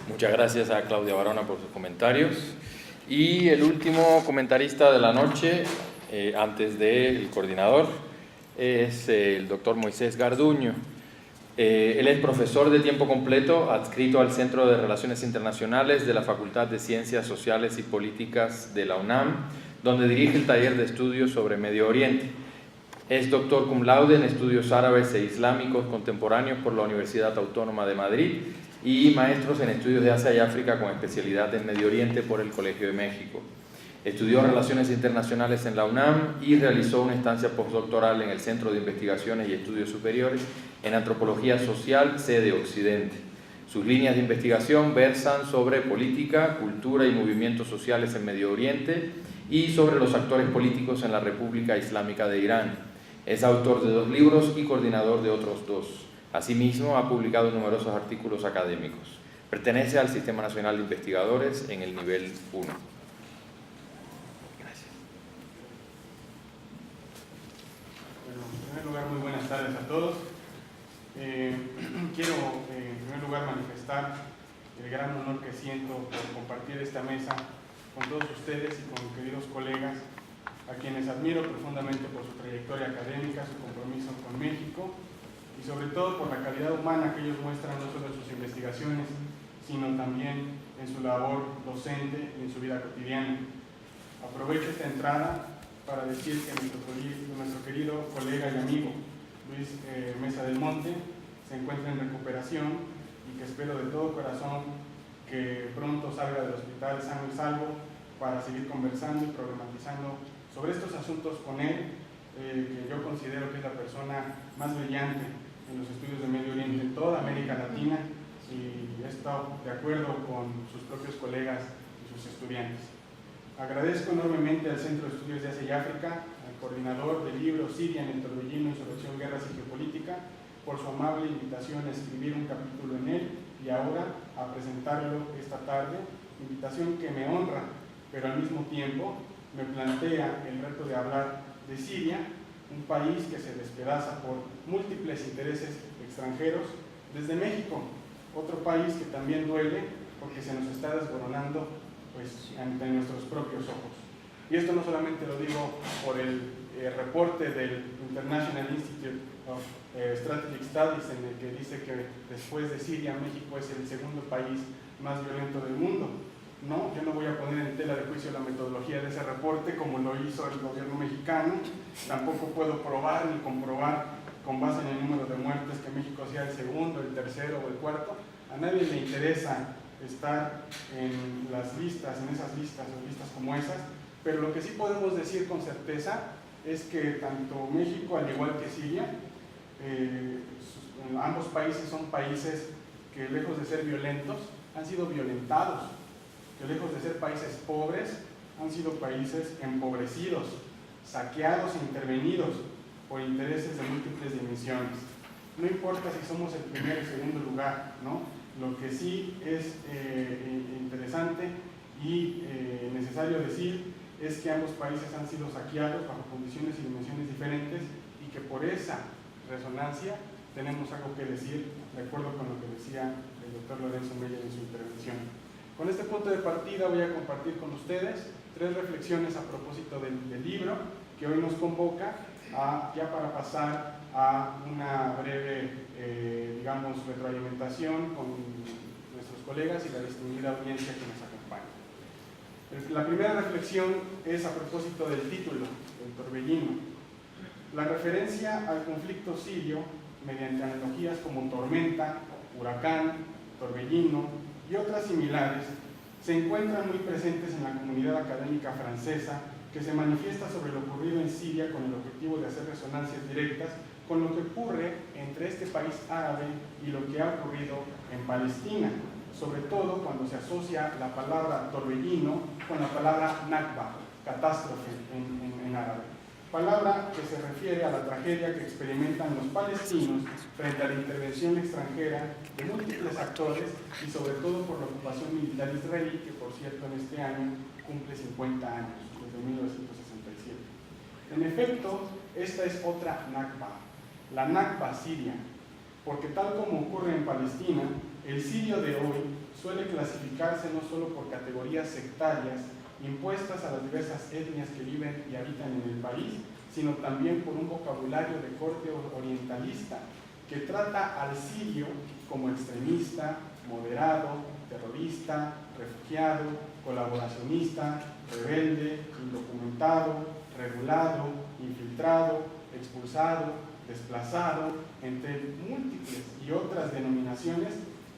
Muchas gracias a Claudia Barona por sus comentarios. Y el último comentarista de la noche, antes del coordinador, es el doctor Moisés Garduño. Él es profesor de tiempo completo, adscrito al Centro de Relaciones Internacionales de la Facultad de Ciencias Sociales y Políticas de la UNAM, donde dirige el taller de estudios sobre Medio Oriente. Es doctor cum laude en estudios árabes e islámicos contemporáneos por la Universidad Autónoma de Madrid y maestros en estudios de Asia y África con especialidad en Medio Oriente por el Colegio de México. Estudió Relaciones Internacionales en la UNAM y realizó una estancia postdoctoral en el Centro de Investigaciones y Estudios Superiores en Antropología Social, sede Occidente. Sus líneas de investigación versan sobre política, cultura y movimientos sociales en Medio Oriente y sobre los actores políticos en la República Islámica de Irán. Es autor de 2 libros y coordinador de otros 2. Asimismo, ha publicado numerosos artículos académicos. Pertenece al Sistema Nacional de Investigadores en el nivel 1. Gracias. Bueno, en primer lugar, muy buenas tardes a todos. Quiero, en primer lugar, manifestar el gran honor que siento por compartir esta mesa con todos ustedes y con queridos colegas, a quienes admiro profundamente por su trayectoria académica, su compromiso con México y sobre todo por la calidad humana que ellos muestran no solo en sus investigaciones, sino también en su labor docente y en su vida cotidiana. Aprovecho esta entrada para decir que nuestro querido colega y amigo Luis Mesa del Monte se encuentra en recuperación y que espero de todo corazón que pronto salga del hospital sano y salvo para seguir conversando y problematizando sobre estos asuntos con él, que yo considero que es la persona más brillante en los estudios de Medio Oriente en toda América Latina, y he estado de acuerdo con sus propios colegas y sus estudiantes. Agradezco enormemente al Centro de Estudios de Asia y África, al coordinador del libro Siria en el Torbellino, Insurrección, Guerras y Geopolítica, por su amable invitación a escribir un capítulo en él y ahora a presentarlo esta tarde, invitación que me honra, pero al mismo tiempo me plantea el reto de hablar de Siria, un país que se despedaza por múltiples intereses extranjeros, desde México, otro país que también duele porque se nos está desboronando pues, ante nuestros propios ojos. Y esto no solamente lo digo por el reporte del International Institute of Strategic Studies, en el que dice que después de Siria, México es el segundo país más violento del mundo. No, yo no voy a poner en tela de juicio la metodología de ese reporte como lo hizo el gobierno mexicano. Tampoco puedo probar ni comprobar con base en el número de muertes que México sea el segundo, el tercero o el cuarto. A nadie le interesa estar en las listas, en esas listas o listas como esas, pero lo que sí podemos decir con certeza es que tanto México, al igual que Siria, ambos países son países que lejos de ser violentos, han sido violentados, que lejos de ser países pobres, han sido países empobrecidos, saqueados e intervenidos por intereses de múltiples dimensiones. No importa si somos el primer o segundo lugar, ¿no? Lo que sí es interesante y necesario decir es que ambos países han sido saqueados bajo condiciones y dimensiones diferentes y que por esa resonancia tenemos algo que decir, de acuerdo con lo que decía el doctor Lorenzo Meyer en su intervención. Con este punto de partida voy a compartir con ustedes 3 reflexiones a propósito del libro que hoy nos convoca, ya para pasar a una breve, digamos, retroalimentación con nuestros colegas y la distinguida audiencia que nos acompaña. La primera reflexión es a propósito del título, el torbellino. La referencia al conflicto sirio, mediante analogías como tormenta, huracán, torbellino y otras similares, se encuentran muy presentes en la comunidad académica francesa, que se manifiesta sobre lo ocurrido en Siria con el objetivo de hacer resonancias directas con lo que ocurre entre este país árabe y lo que ha ocurrido en Palestina, sobre todo cuando se asocia la palabra torbellino con la palabra Nakba, catástrofe en árabe. Palabra que se refiere a la tragedia que experimentan los palestinos frente a la intervención extranjera de múltiples actores y sobre todo por la ocupación militar israelí, que por cierto en este año cumple 50 años, desde 1967. En efecto, esta es otra Nakba, la Nakba siria, porque tal como ocurre en Palestina, el sirio de hoy suele clasificarse no solo por categorías sectarias impuestas a las diversas etnias que viven y habitan en el país, sino también por un vocabulario de corte orientalista que trata al sirio como extremista, moderado, terrorista, refugiado, colaboracionista, rebelde, indocumentado, regulado, infiltrado, expulsado, desplazado, entre múltiples y otras denominaciones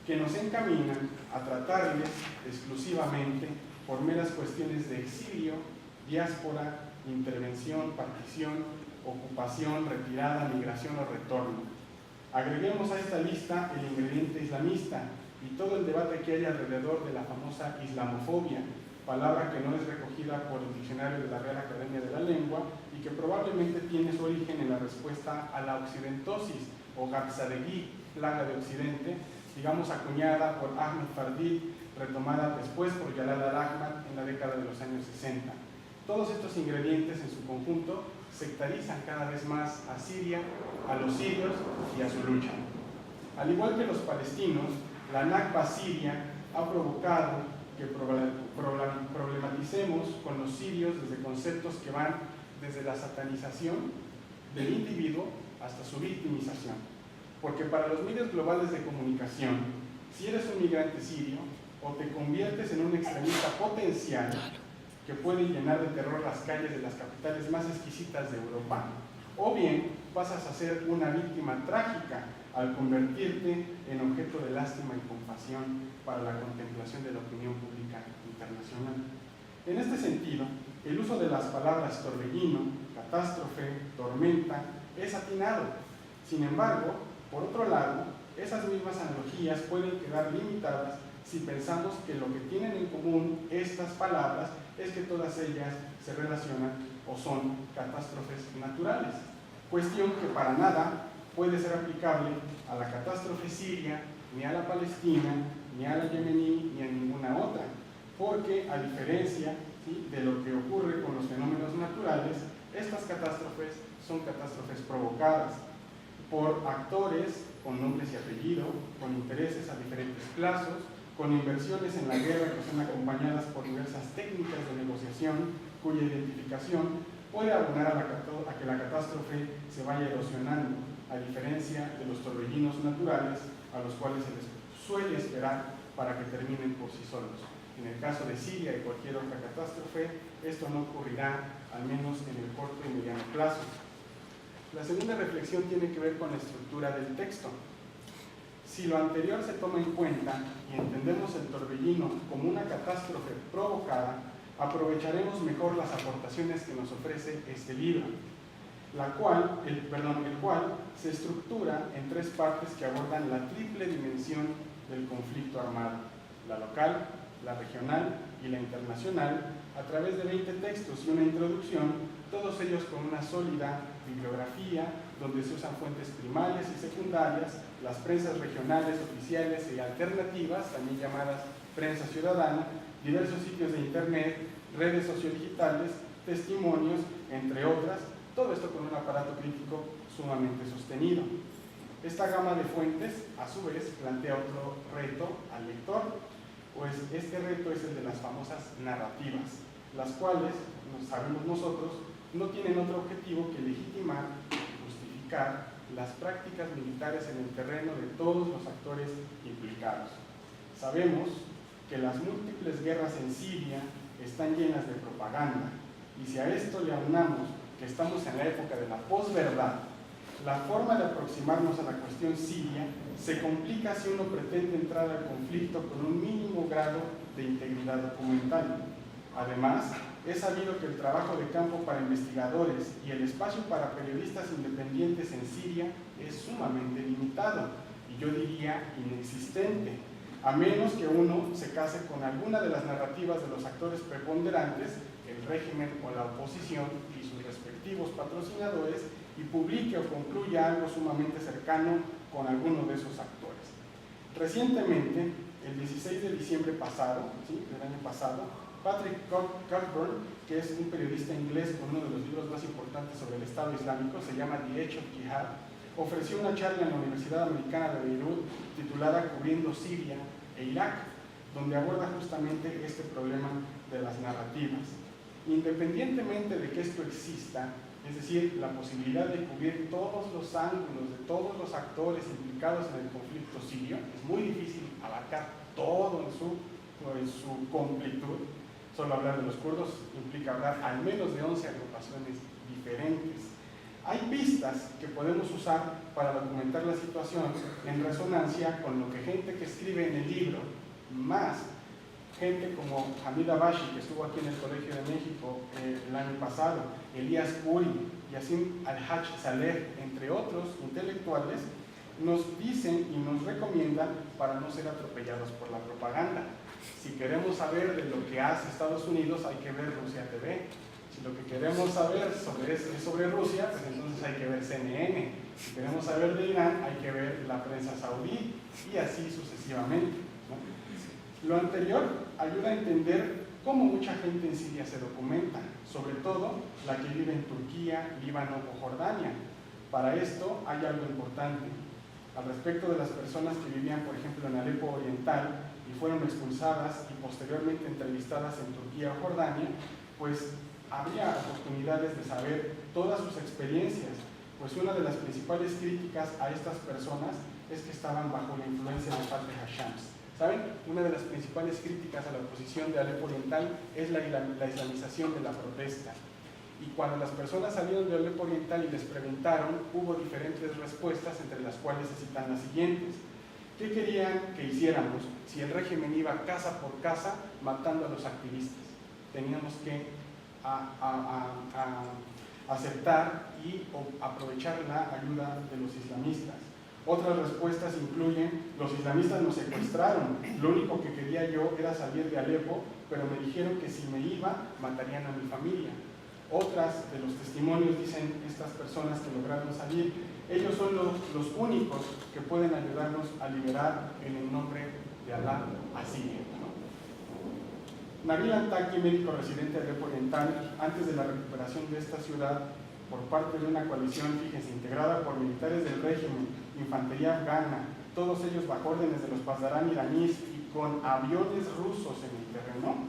que nos encaminan a tratarles exclusivamente por meras cuestiones de exilio, diáspora, intervención, partición, ocupación, retirada, migración o retorno. Agreguemos a esta lista el ingrediente islamista y todo el debate que hay alrededor de la famosa islamofobia, palabra que no es recogida por el diccionario de la Real Academia de la Lengua y que probablemente tiene su origen en la respuesta a la occidentosis o Gapsadegui, plaga de Occidente, digamos acuñada por Ahmed Fardí, retomada después por Jalal al-Ahmad en la década de los años 60. Todos estos ingredientes en su conjunto sectarizan cada vez más a Siria, a los sirios y a su lucha. Al igual que los palestinos, la Nakba siria ha provocado que problematicemos con los sirios desde conceptos que van desde la satanización del individuo hasta su victimización. Porque para los medios globales de comunicación, si eres un migrante sirio, o te conviertes en un extremista potencial que puede llenar de terror las calles de las capitales más exquisitas de Europa, o bien pasas a ser una víctima trágica al convertirte en objeto de lástima y compasión para la contemplación de la opinión pública internacional. En este sentido, el uso de las palabras torbellino, catástrofe, tormenta, es atinado. Sin embargo, por otro lado, esas mismas analogías pueden quedar limitadas si pensamos que lo que tienen en común estas palabras es que todas ellas se relacionan o son catástrofes naturales, cuestión que para nada puede ser aplicable a la catástrofe siria, ni a la palestina, ni a la yemení, ni a ninguna otra, porque a diferencia de lo que ocurre con los fenómenos naturales, estas catástrofes son catástrofes provocadas por actores con nombres y apellido, con intereses a diferentes plazos, con inversiones en la guerra que son acompañadas por diversas técnicas de negociación cuya identificación puede abonar a que la catástrofe se vaya erosionando, a diferencia de los torbellinos naturales a los cuales se les suele esperar para que terminen por sí solos. En el caso de Siria y cualquier otra catástrofe, esto no ocurrirá, al menos en el corto y mediano plazo. La segunda reflexión tiene que ver con la estructura del texto. Si lo anterior se toma en cuenta y entendemos el torbellino como una catástrofe provocada, aprovecharemos mejor las aportaciones que nos ofrece este libro, el cual se estructura en tres partes que abordan la triple dimensión del conflicto armado, la local, la regional y la internacional, a través de 20 textos y una introducción, todos ellos con una sólida bibliografía, donde se usan fuentes primarias y secundarias, las prensas regionales, oficiales y alternativas, también llamadas prensa ciudadana, diversos sitios de internet, redes sociodigitales, testimonios, entre otras, todo esto con un aparato crítico sumamente sostenido. Esta gama de fuentes, a su vez, plantea otro reto al lector, pues este reto es el de las famosas narrativas, las cuales, sabemos nosotros, no tienen otro objetivo que legitimar y justificar las prácticas militares en el terreno de todos los actores implicados. Sabemos que las múltiples guerras en Siria están llenas de propaganda, y si a esto le aunamos que estamos en la época de la posverdad, la forma de aproximarnos a la cuestión siria se complica si uno pretende entrar al conflicto con un mínimo grado de integridad documental. Además, es sabido que el trabajo de campo para investigadores y el espacio para periodistas independientes en Siria es sumamente limitado, y yo diría inexistente, a menos que uno se case con alguna de las narrativas de los actores preponderantes, el régimen o la oposición y sus respectivos patrocinadores, y publique o concluya algo sumamente cercano con alguno de esos actores. Recientemente, el 16 de diciembre pasado, del año pasado, Patrick Cockburn, que es un periodista inglés con uno de los libros más importantes sobre el Estado Islámico, se llama The Age of Jihad, ofreció una charla en la Universidad Americana de Beirut titulada Cubriendo Siria e Irak, donde aborda justamente este problema de las narrativas. Independientemente de que esto exista, es decir, la posibilidad de cubrir todos los ángulos de todos los actores implicados en el conflicto sirio, es muy difícil abarcar todo en su completud. Solo hablar de los kurdos implica hablar al menos de 11 agrupaciones diferentes. Hay pistas que podemos usar para documentar la situación en resonancia con lo que gente que escribe en el libro, más gente como Hamid Abashi, que estuvo aquí en el Colegio de México el año pasado, Elías Puri, Yassim Al-Haj Saleh, entre otros intelectuales, nos dicen y nos recomiendan para no ser atropellados por la propaganda. Si queremos saber de lo que hace Estados Unidos, hay que ver Rusia TV. Si lo que queremos saber es sobre Rusia, pues entonces hay que ver CNN. Si queremos saber de Irán, hay que ver la prensa saudí, y así sucesivamente, ¿no? Lo anterior ayuda a entender cómo mucha gente en Siria se documenta, sobre todo la que vive en Turquía, Líbano o Jordania. Para esto hay algo importante. Al respecto de las personas que vivían, por ejemplo, en Alepo Oriental y fueron expulsadas y posteriormente entrevistadas en Turquía o Jordania, pues habría oportunidades de saber todas sus experiencias, pues una de las principales críticas a estas personas es que estaban bajo la influencia de Fateh Shams. ¿Saben? Una de las principales críticas a la oposición de Alepo Oriental es la islamización de la protesta. Y cuando las personas salieron de Alepo Oriental y les preguntaron, hubo diferentes respuestas, entre las cuales se citan las siguientes. ¿Qué querían que hiciéramos si el régimen iba casa por casa matando a los activistas? Teníamos que aceptar y aprovechar la ayuda de los islamistas. Otras respuestas incluyen: los islamistas nos secuestraron, lo único que quería yo era salir de Alepo, pero me dijeron que si me iba, matarían a mi familia. Otras de los testimonios dicen estas personas que lograron salir: ellos son los únicos que pueden ayudarnos a liberar en el nombre de Alá a Siria. Nabil Antaki, médico residente de Alepo Oriental, antes de la recuperación de esta ciudad por parte de una coalición, fíjense, integrada por militares del régimen, infantería afgana, todos ellos bajo órdenes de los Pasdaran iraníes y con aviones rusos en el terreno,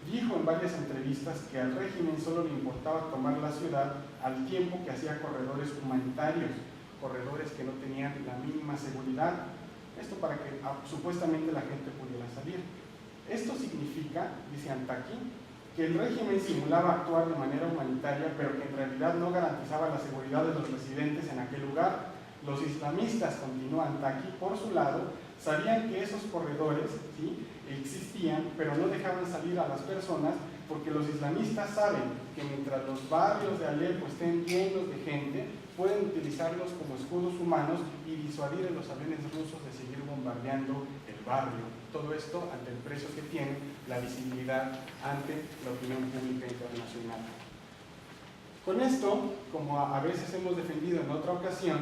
dijo en varias entrevistas que al régimen solo le importaba tomar la ciudad al tiempo que hacía corredores humanitarios, corredores que no tenían la mínima seguridad. Esto para que supuestamente la gente pudiera salir. Esto significa, dice Antaki, que el régimen simulaba actuar de manera humanitaria, pero que en realidad no garantizaba la seguridad de los residentes en aquel lugar. Los islamistas, continúa Antaki, por su lado, sabían que esos corredores, ¿sí?, existían, pero no dejaban salir a las personas, porque los islamistas saben que mientras los barrios de Alepo estén llenos de gente, pueden utilizarlos como escudos humanos y disuadir a los aviones rusos de seguir bombardeando el barrio. Todo esto ante el precio que tiene la visibilidad ante la opinión pública internacional. Con esto, como a veces hemos defendido en otra ocasión,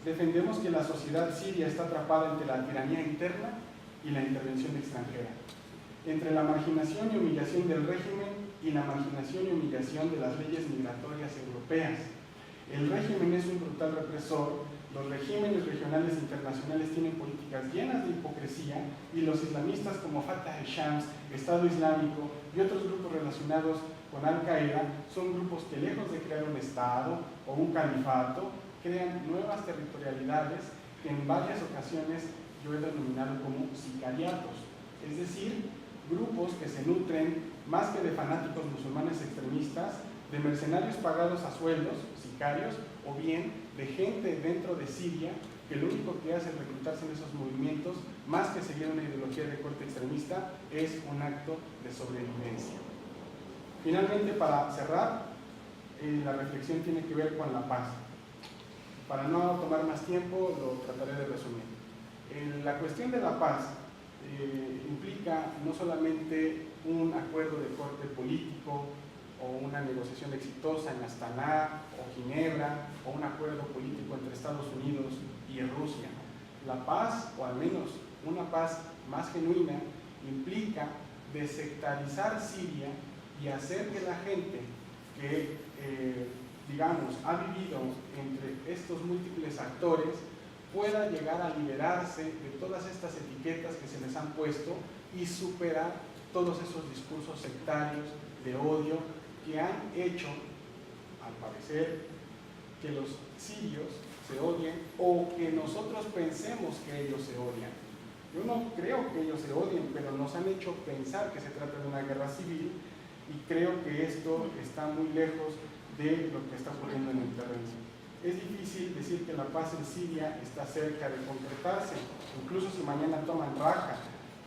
defendemos que la sociedad siria está atrapada entre la tiranía interna y la intervención extranjera, entre la marginación y humillación del régimen y la marginación y humillación de las leyes migratorias europeas. El régimen es un brutal represor, los regímenes regionales e internacionales tienen políticas llenas de hipocresía y los islamistas como Fatah Shams, Estado Islámico y otros grupos relacionados con Al-Qaeda son grupos que, lejos de crear un Estado o un califato, crean nuevas territorialidades que en varias ocasiones yo he denominado como sicariatos, es decir, grupos que se nutren más que de fanáticos musulmanes extremistas, de mercenarios pagados a sueldos, sicarios, o bien de gente dentro de Siria que lo único que hace al reclutarse en esos movimientos, más que seguir una ideología de corte extremista, es un acto de sobrevivencia. Finalmente, para cerrar, la reflexión tiene que ver con la paz. Para no tomar más tiempo, lo trataré de resumir. La cuestión de la paz implica no solamente un acuerdo de corte político o una negociación exitosa en Astana o Ginebra o un acuerdo político entre Estados Unidos y Rusia. La paz, o al menos una paz más genuina, implica desectarizar Siria y hacer que la gente que, digamos, ha vivido entre estos múltiples actores pueda llegar a liberarse de todas estas etiquetas que se les han puesto y superar todos esos discursos sectarios de odio que han hecho, al parecer, que los sirios se odien o que nosotros pensemos que ellos se odian. Yo no creo que ellos se odien, pero nos han hecho pensar que se trata de una guerra civil y creo que esto está muy lejos de lo que está ocurriendo en el terreno. Es difícil decir que la paz en Siria está cerca de concretarse, incluso si mañana toman Raqqa.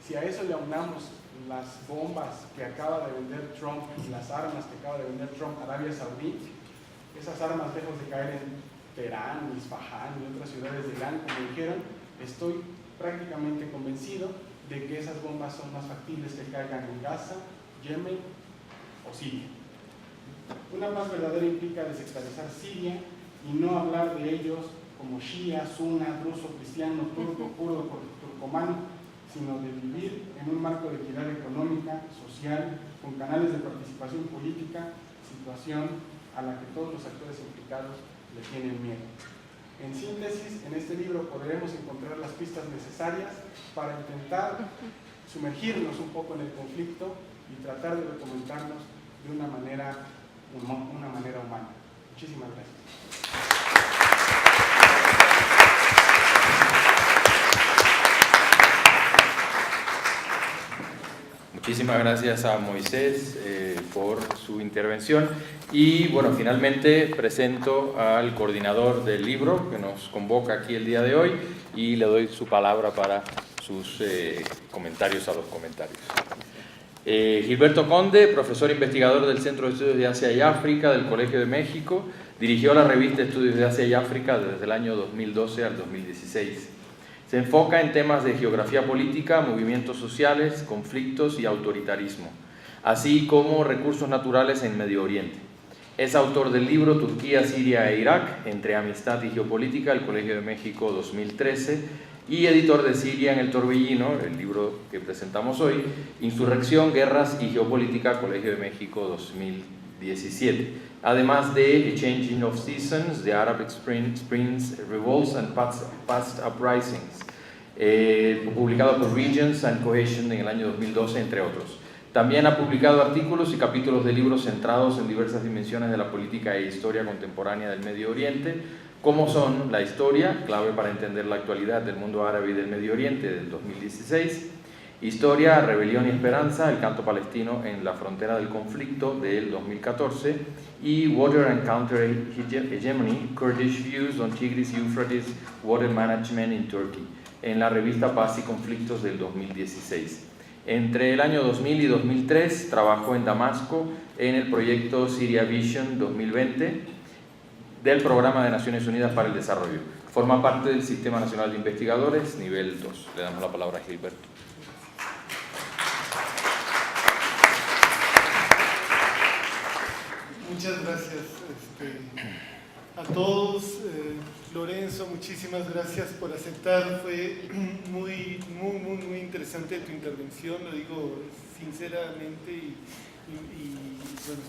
Si a eso le aunamos las bombas que acaba de vender Trump y las armas que acaba de vender Trump a Arabia Saudí, esas armas, lejos de caer en Teherán, Isfahan y otras ciudades de Irán, como dijeron, estoy prácticamente convencido de que esas bombas son más factibles que caigan en Gaza, Yemen o Siria. Una paz verdadera implica desestabilizar Siria y no hablar de ellos como shia, sunna, druso, cristiano, turco, kurdo, turcomano, sino de vivir en un marco de equidad económica, social, con canales de participación política, situación a la que todos los actores implicados le tienen miedo. En síntesis, en este libro podremos encontrar las pistas necesarias para intentar sumergirnos un poco en el conflicto y tratar de documentarnos de una manera humana. Muchísimas gracias. Muchísimas gracias a Moisés por su intervención y bueno, finalmente presento al coordinador del libro que nos convoca aquí el día de hoy y le doy su palabra para sus comentarios a los comentarios. Gilberto Conde, profesor investigador del Centro de Estudios de Asia y África del Colegio de México, dirigió la revista Estudios de Asia y África desde el año 2012 al 2016. Se enfoca en temas de geografía política, movimientos sociales, conflictos y autoritarismo, así como recursos naturales en Medio Oriente. Es autor del libro Turquía, Siria e Irak, entre amistad y geopolítica, el Colegio de México 2013, y editor de Siria en el Torbellino, el libro que presentamos hoy, Insurrección, Guerras y Geopolítica, Colegio de México 2017. Además de A Changing of Seasons, The Arab Springs, Revolts and Past Uprisings, publicado por Regions and Cohesion en el año 2012, entre otros. También ha publicado artículos y capítulos de libros centrados en diversas dimensiones de la política e historia contemporánea del Medio Oriente, como son La historia, clave para entender la actualidad del mundo árabe y del Medio Oriente, del 2016, Historia, Rebelión y Esperanza, el canto palestino en la frontera del conflicto, del 2014, y Water and Counter-Hegemony, Kurdish Views on Tigris-Euphrates Water Management in Turkey, en la revista Paz y Conflictos del 2016. Entre el año 2000 y 2003 trabajó en Damasco en el proyecto Syria Vision 2020 del Programa de Naciones Unidas para el Desarrollo. Forma parte del Sistema Nacional de Investigadores, nivel 2. Le damos la palabra a Gilberto. Muchas gracias a todos. Lorenzo, muchísimas gracias por aceptar. Fue muy interesante tu intervención, lo digo sinceramente y bueno,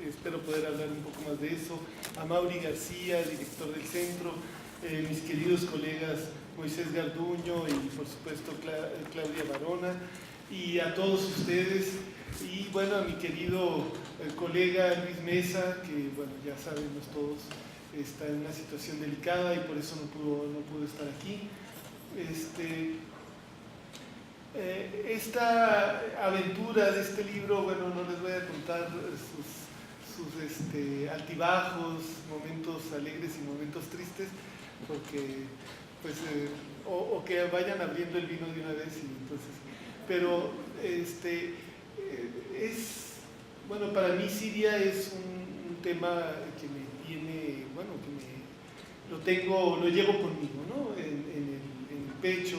espero poder hablar un poco más de eso. A Mauri García, director del centro, mis queridos colegas Moisés Garduño y por supuesto Claudia Barona, y a todos ustedes, y bueno, a mi querido colega Luis Mesa, que bueno, ya sabemos todos, está en una situación delicada y por eso no pudo estar aquí. Esta aventura de este libro, bueno, no les voy a contar sus altibajos, momentos alegres y momentos tristes, porque pues o que vayan abriendo el vino de una vez y entonces, pero bueno, para mí Siria es un tema que me tiene, bueno, lo llevo conmigo, ¿no? En el pecho,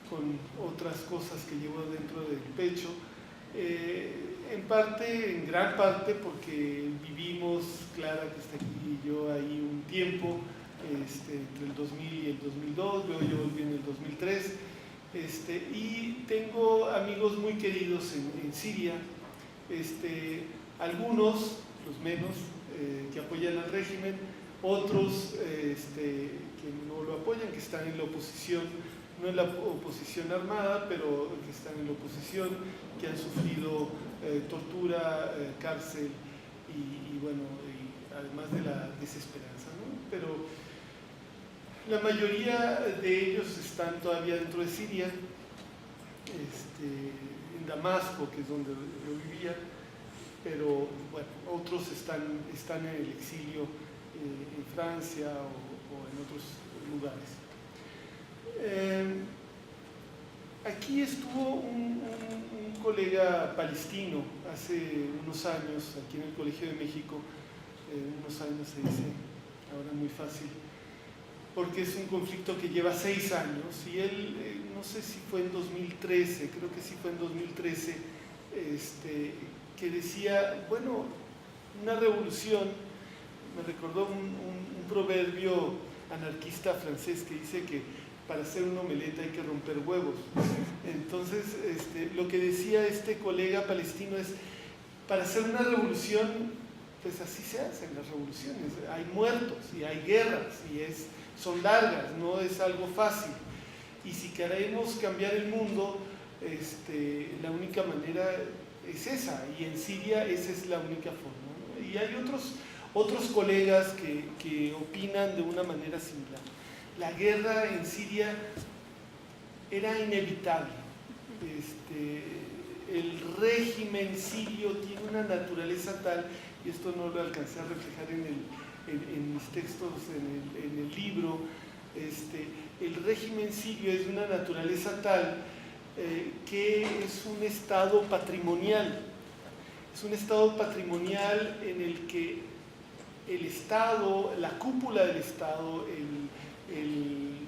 con otras cosas que llevo dentro del pecho, en gran parte porque vivimos, Clara que está aquí y yo ahí un tiempo, entre el 2000 y el 2002, luego yo volví en el 2003, y tengo amigos muy queridos en Siria, algunos, los menos, que apoyan al régimen, otros que no lo apoyan, que están en la oposición, no en la oposición armada, pero que están en la oposición, que han sufrido tortura, cárcel y bueno, y además de la desesperanza, ¿no? Pero la mayoría de ellos están todavía dentro de Siria, en Damasco, que es donde yo vivía, pero bueno, otros están en el exilio en Francia o en otros lugares. Aquí estuvo un colega palestino hace unos años, aquí en el Colegio de México, unos años se dice, ahora muy fácil, porque es un conflicto que lleva 6 años, y él, no sé si fue en 2013, creo que sí fue en 2013, que decía, bueno, una revolución, me recordó un proverbio anarquista francés que dice que para hacer una omeleta hay que romper huevos. Entonces, lo que decía este colega palestino es, para hacer una revolución, pues así se hacen las revoluciones, hay muertos y hay guerras y son largas, no es algo fácil. Y si queremos cambiar el mundo, la única manera es esa, y en Siria esa es la única forma, ¿no? Y hay otros colegas que opinan de una manera similar. La guerra en Siria era inevitable. El régimen sirio tiene una naturaleza tal, y esto no lo alcancé a reflejar en mis textos, en el libro, el régimen sirio es de una naturaleza tal que es un estado patrimonial. Es un estado patrimonial en el que el Estado, la cúpula del Estado, el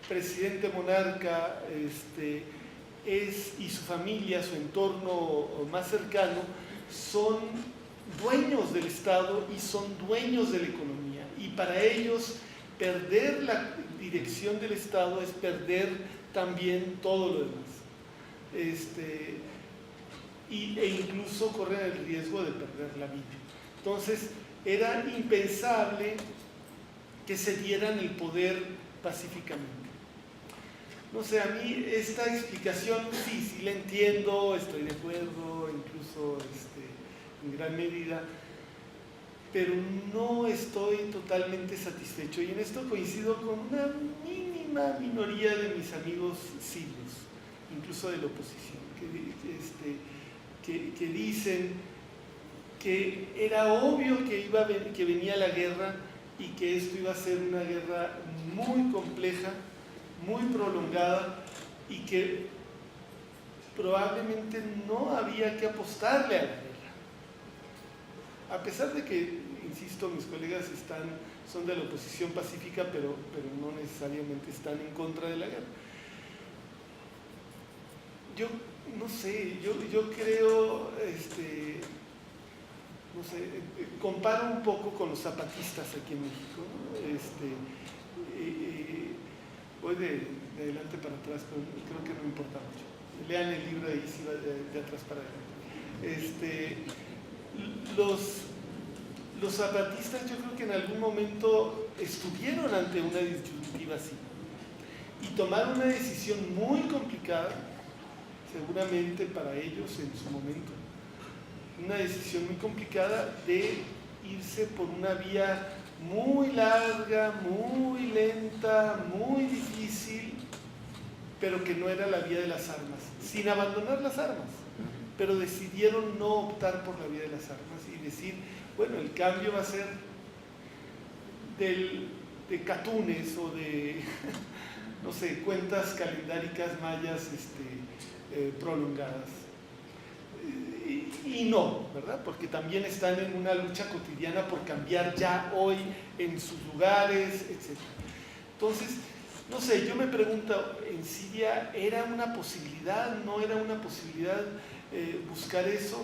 presidente monarca y su familia, su entorno más cercano, son dueños del Estado y son dueños de la economía. Y para ellos, perder la dirección del Estado es perder también todo lo demás. E incluso corren el riesgo de perder la vida. Entonces, era impensable que se dieran el poder pacíficamente. No sé, a mí esta explicación sí la entiendo, estoy de acuerdo, incluso en gran medida, pero no estoy totalmente satisfecho. Y en esto coincido con una mínima minoría de mis amigos sirios, incluso de la oposición, que dicen que era obvio que venía la guerra y que esto iba a ser una guerra muy compleja, muy prolongada, y que probablemente no había que apostarle a la guerra. A pesar de que, insisto, mis colegas son de la oposición pacífica, pero no necesariamente están en contra de la guerra. Yo no sé, yo creo, no sé, comparo un poco con los zapatistas aquí en México, ¿no? Voy de adelante para atrás, pero creo que no importa mucho. Lean el libro ahí, si va de atrás para adelante. Los zapatistas, yo creo que en algún momento estuvieron ante una disyuntiva así y tomaron una decisión muy complicada, seguramente para ellos en su momento, una decisión muy complicada de irse por una vía muy larga, muy lenta, muy difícil, pero que no era la vía de las armas, sin abandonar las armas, pero decidieron no optar por la vía de las armas y decir, bueno, el cambio va a ser de catunes o de, no sé, cuentas calendáricas mayas prolongadas. Y no, ¿verdad? Porque también están en una lucha cotidiana por cambiar ya hoy en sus lugares, etc. Entonces, no sé, yo me pregunto, ¿en Siria era una posibilidad? ¿No era una posibilidad buscar eso?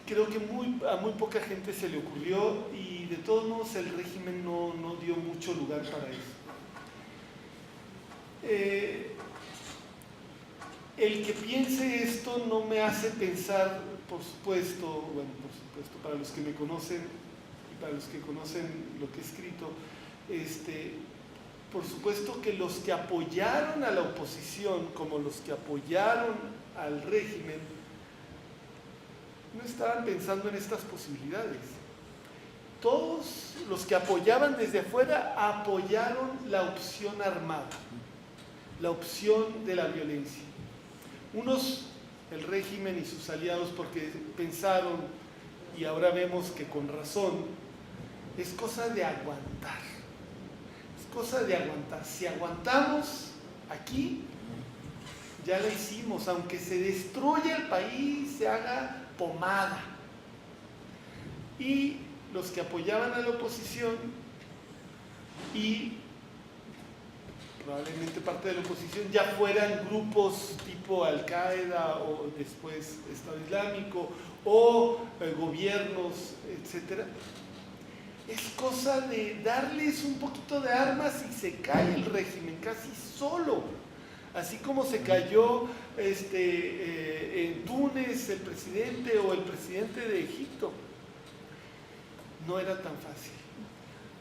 Creo que a muy poca gente se le ocurrió, y de todos modos el régimen no dio mucho lugar para eso. El que piense esto no me hace pensar, por supuesto, para los que me conocen y para los que conocen lo que he escrito, por supuesto que los que apoyaron a la oposición, como los que apoyaron al régimen, no estaban pensando en estas posibilidades. Todos los que apoyaban desde afuera apoyaron la opción armada, la opción de la violencia. Unos, el régimen y sus aliados, porque pensaron, y ahora vemos que con razón, es cosa de aguantar. Es cosa de aguantar. Si aguantamos aquí, ya la hicimos, aunque se destruya el país, se haga pomada. Y los que apoyaban a la oposición y probablemente parte de la oposición ya fueran grupos tipo Al-Qaeda o después Estado Islámico o gobiernos, etc. Es cosa de darles un poquito de armas y se cae el régimen casi solo. Así como se cayó en Túnez el presidente o el presidente de Egipto. No era tan fácil.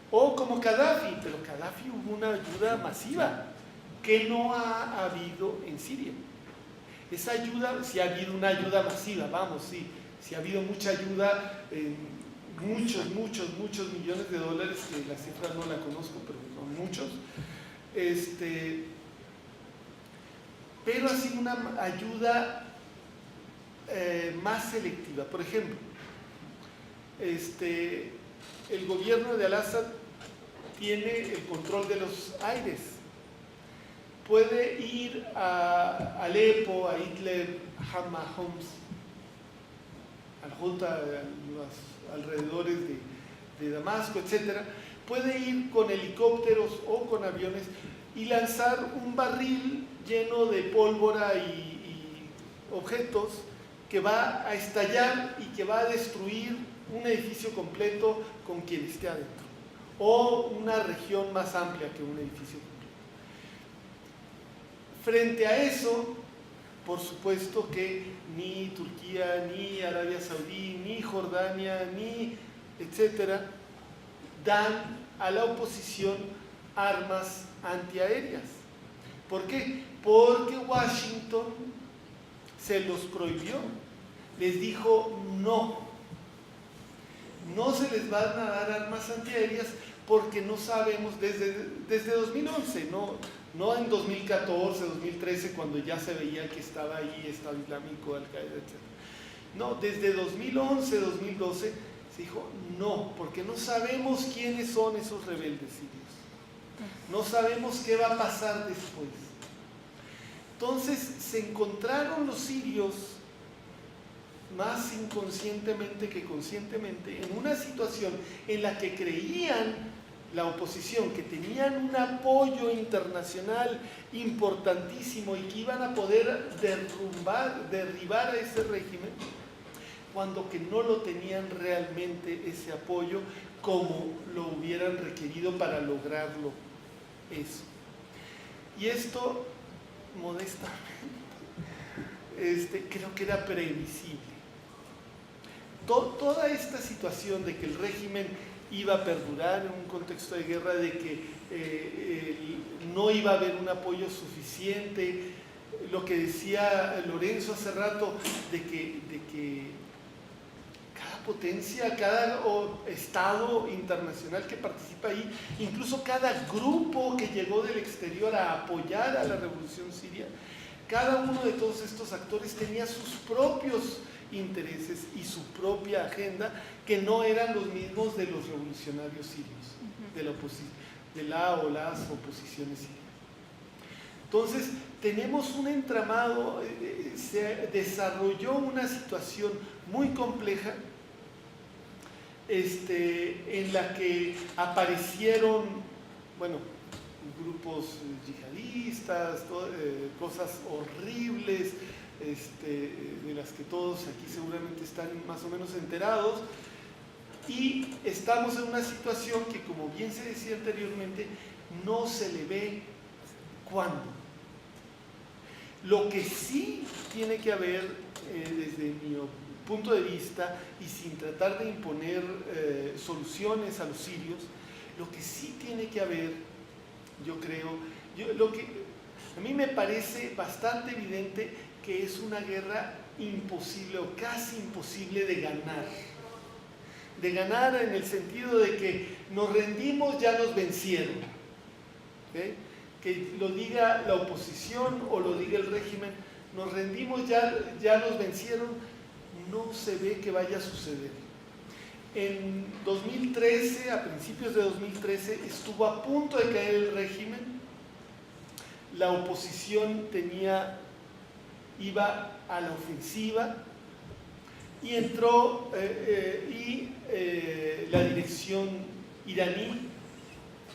O como Gaddafi, pero Gaddafi hubo una ayuda masiva que no ha habido en Siria. Esa ayuda, si ha habido una ayuda masiva, vamos, sí, si ha habido mucha ayuda, muchos millones de dólares, que la cifra no la conozco, pero son muchos, pero ha sido una ayuda más selectiva. Por ejemplo, el gobierno de Al-Assad tiene el control de los aires. Puede ir a Alepo, a Idlib, a Hama, Homs, Al-Hota, a los alrededores de Damasco, etc. Puede ir con helicópteros o con aviones y lanzar un barril lleno de pólvora y objetos que va a estallar y que va a destruir un edificio completo con quien esté adentro, o una región más amplia que un edificio completo. Frente a eso, por supuesto que ni Turquía, ni Arabia Saudí, ni Jordania, ni etcétera, dan a la oposición armas antiaéreas. ¿Por qué? Porque Washington se los prohibió. Les dijo no. No se les van a dar armas antiaéreas porque no sabemos, desde 2011, no en 2014, 2013, cuando ya se veía que estaba ahí Estado Islámico, Al-Qaeda, etc. No, desde 2011, 2012 se dijo no, porque no sabemos quiénes son esos rebeldes sirios. No sabemos qué va a pasar después. Entonces se encontraron los sirios, más inconscientemente que conscientemente, en una situación en la que creían la oposición que tenían un apoyo internacional importantísimo y que iban a poder derribar a ese régimen, cuando que no lo tenían realmente ese apoyo como lo hubieran requerido para lograrlo eso. Y esto, modestamente, creo que era previsible. Toda esta situación de que el régimen iba a perdurar en un contexto de guerra, de que no iba a haber un apoyo suficiente, lo que decía Lorenzo hace rato, de que cada potencia, cada estado internacional que participa ahí, incluso cada grupo que llegó del exterior a apoyar a la revolución siria, cada uno de todos estos actores tenía sus propios intereses y su propia agenda, que no eran los mismos de los revolucionarios sirios, de la o las oposiciones sirias. Entonces, tenemos un entramado, se desarrolló una situación muy compleja, en la que aparecieron, grupos yihadistas, cosas horribles, de las que todos aquí seguramente están más o menos enterados, y estamos en una situación que, como bien se decía anteriormente, no se le ve cuándo. Lo que sí tiene que haber, desde mi punto de vista, y sin tratar de imponer soluciones a los sirios, lo que sí tiene que haber, yo creo, a mí me parece bastante evidente que es una guerra imposible o casi imposible de ganar. De ganar en el sentido de que nos rendimos, ya nos vencieron. ¿Okay? Que lo diga la oposición o lo diga el régimen, nos rendimos, ya nos vencieron, no se ve que vaya a suceder. En 2013, a principios de 2013, estuvo a punto de caer el régimen. La oposición iba a la ofensiva y entró la dirección iraní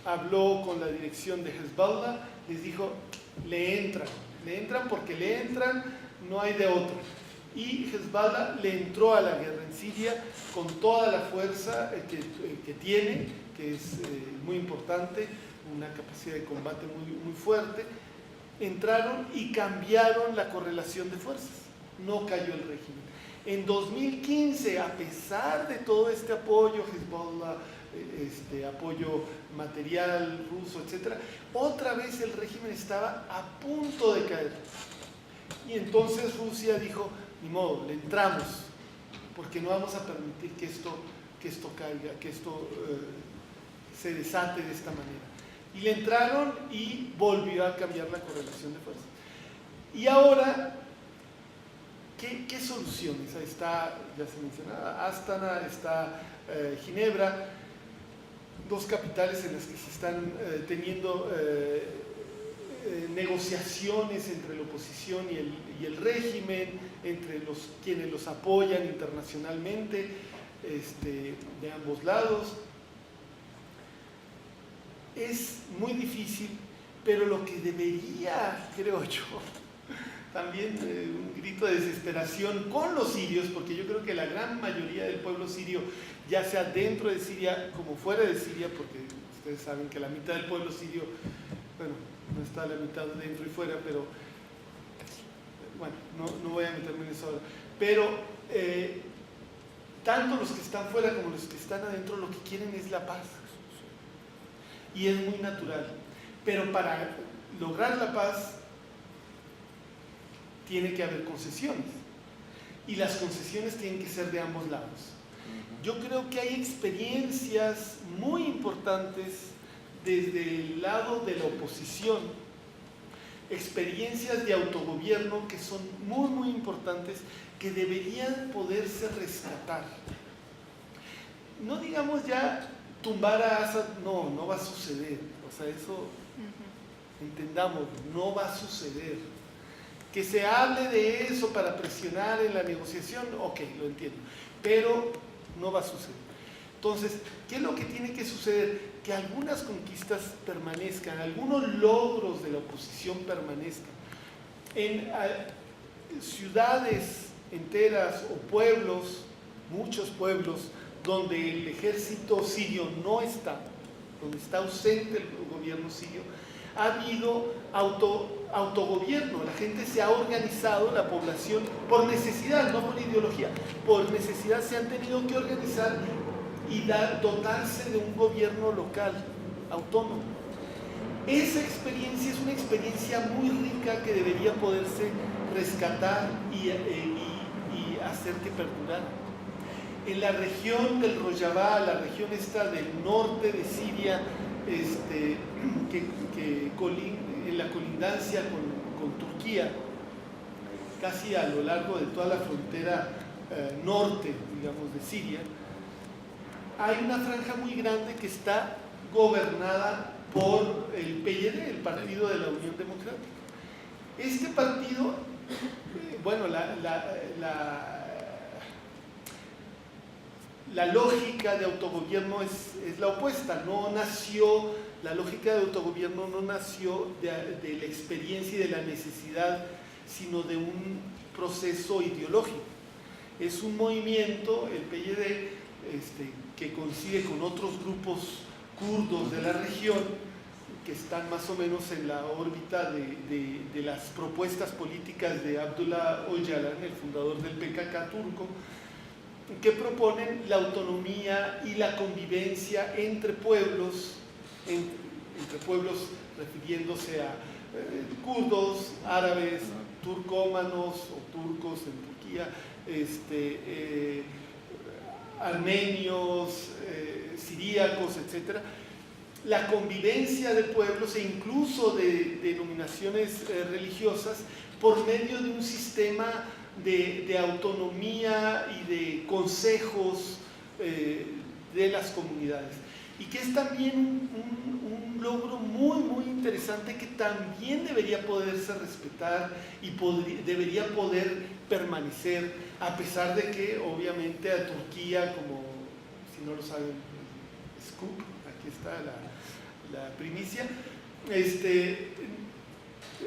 habló con la dirección de Hezbollah, les dijo, le entran porque le entran, no hay de otra. Y Hezbollah le entró a la guerra en Siria con toda la fuerza que tiene, que es muy importante, una capacidad de combate muy fuerte. Entraron y cambiaron la correlación de fuerzas, no cayó el régimen. En 2015, a pesar de todo este apoyo, Hezbollah, apoyo material ruso, etc., otra vez el régimen estaba a punto de caer. Y entonces Rusia dijo, ni modo, le entramos, porque no vamos a permitir que esto caiga, que esto se desate de esta manera. Y le entraron y volvió a cambiar la correlación de fuerzas. Y ahora, ¿qué soluciones? Ahí está, ya se mencionaba, Astana, está Ginebra, dos capitales en las que se están teniendo negociaciones entre la oposición y el régimen, entre quienes los apoyan internacionalmente, de ambos lados. Es muy difícil, pero lo que debería, creo yo, también un grito de desesperación con los sirios, porque yo creo que la gran mayoría del pueblo sirio, ya sea dentro de Siria como fuera de Siria, porque ustedes saben que la mitad del pueblo sirio, bueno, no está la mitad dentro y fuera, pero bueno, no voy a meterme en eso ahora, pero tanto los que están fuera como los que están adentro lo que quieren es la paz, y es muy natural, pero para lograr la paz tiene que haber concesiones, y las concesiones tienen que ser de ambos lados. Yo creo que hay experiencias muy importantes desde el lado de la oposición, experiencias de autogobierno que son muy importantes, que deberían poderse rescatar. No digamos ya tumbar a Assad, no va a suceder, o sea, eso entendamos, no va a suceder. Que se hable de eso para presionar en la negociación, ok, lo entiendo, pero no va a suceder. Entonces, ¿qué es lo que tiene que suceder? Que algunas conquistas permanezcan, algunos logros de la oposición permanezcan. En ciudades enteras o pueblos, muchos pueblos, donde el ejército sirio no está, donde está ausente el gobierno sirio, ha habido autogobierno, la gente se ha organizado, la población, por necesidad, no por ideología, por necesidad se han tenido que organizar y dotarse de un gobierno local, autónomo. Esa experiencia es una experiencia muy rica que debería poderse rescatar y hacer que perdurara. En la región del Rojava, la región esta del norte de Siria, en la colindancia con Turquía, casi a lo largo de toda la frontera norte, digamos, de Siria, hay una franja muy grande que está gobernada por el PYD, el Partido de la Unión Democrática. Este partido, bueno, la lógica de autogobierno es la opuesta, la lógica de autogobierno no nació de la experiencia y de la necesidad, sino de un proceso ideológico. Es un movimiento, el PYD, que coincide con otros grupos kurdos de la región, que están más o menos en la órbita de las propuestas políticas de Abdullah Öcalan, el fundador del PKK turco, que proponen la autonomía y la convivencia entre pueblos refiriéndose a kurdos, árabes, turcómanos o turcos en Turquía, armenios, siríacos, etc. La convivencia de pueblos e incluso de denominaciones religiosas por medio de un sistema de autonomía y de consejos de las comunidades, y que es también un logro muy interesante que también debería poderse respetar y debería poder permanecer, a pesar de que obviamente a Turquía, como si no lo saben, Scoop, aquí está la primicia.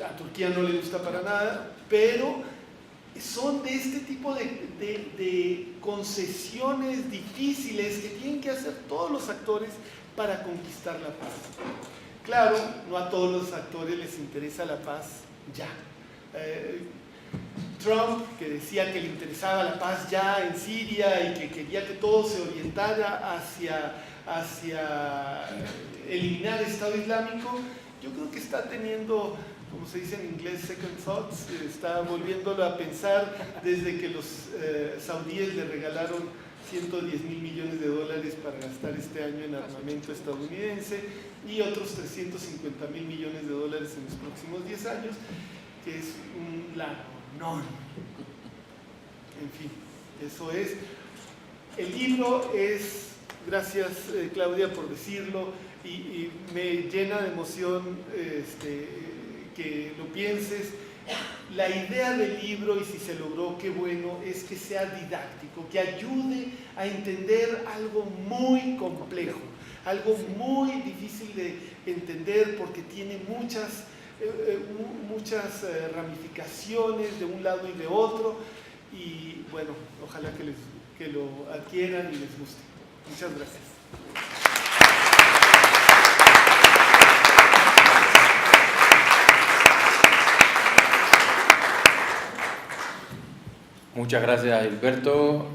A Turquía no le gusta para nada, pero son de este tipo de concesiones difíciles que tienen que hacer todos los actores para conquistar la paz. Claro, no a todos los actores les interesa la paz ya. Trump, que decía que le interesaba la paz ya en Siria y que quería que todo se orientara hacia eliminar el Estado Islámico, yo creo que está teniendo, como se dice en inglés, second thoughts, está volviéndolo a pensar desde que los saudíes le regalaron 110 mil millones de dólares para gastar este año en armamento estadounidense y otros 350 mil millones de dólares en los próximos 10 años, que es un lanón. En fin, eso es. El libro es, gracias Claudia por decirlo, y me llena de emoción que lo pienses. La idea del libro, y si se logró, qué bueno, es que sea didáctico, que ayude a entender algo muy complejo, algo muy difícil de entender porque tiene muchas ramificaciones de un lado y de otro, y bueno, ojalá que lo adquieran y les guste. Muchas gracias. Muchas gracias, Gilberto,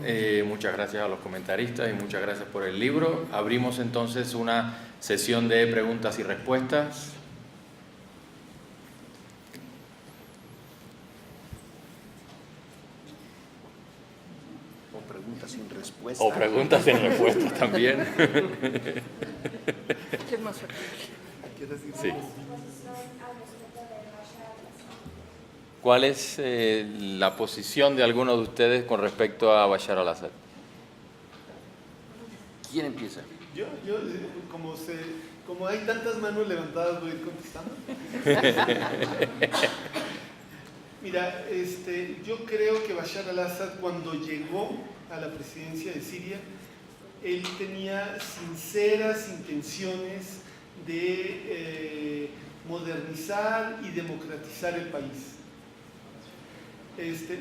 muchas gracias a los comentaristas y muchas gracias por el libro. Abrimos entonces una sesión de preguntas y respuestas. O preguntas sin respuesta. O preguntas sin respuestas también. ¿Qué más aquí? Sí. ¿Cuál es la posición de alguno de ustedes con respecto a Bashar al-Assad? ¿Quién empieza? Yo como hay tantas manos levantadas, voy a ir contestando. Mira, yo creo que Bashar al-Assad, cuando llegó a la presidencia de Siria, él tenía sinceras intenciones de modernizar y democratizar el país.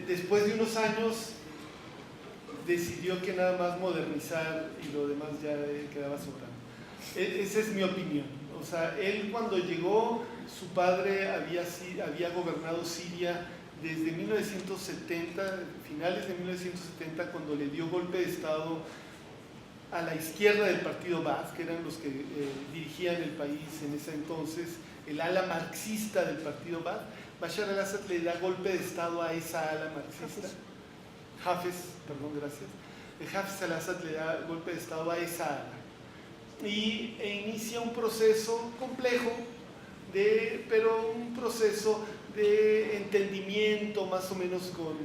Después de unos años decidió que nada más modernizar y lo demás ya quedaba sobrando. Esa es mi opinión. O sea, él cuando llegó, su padre había gobernado Siria desde 1970, finales de 1970, cuando le dio golpe de Estado a la izquierda del partido Baath, que eran los que dirigían el país en ese entonces, el ala marxista del partido Baath. Bashar al-Assad le da golpe de Estado a esa ala marxista. Hafez al-Assad le da golpe de Estado a esa ala. E inicia un proceso complejo, pero un proceso de entendimiento más o menos con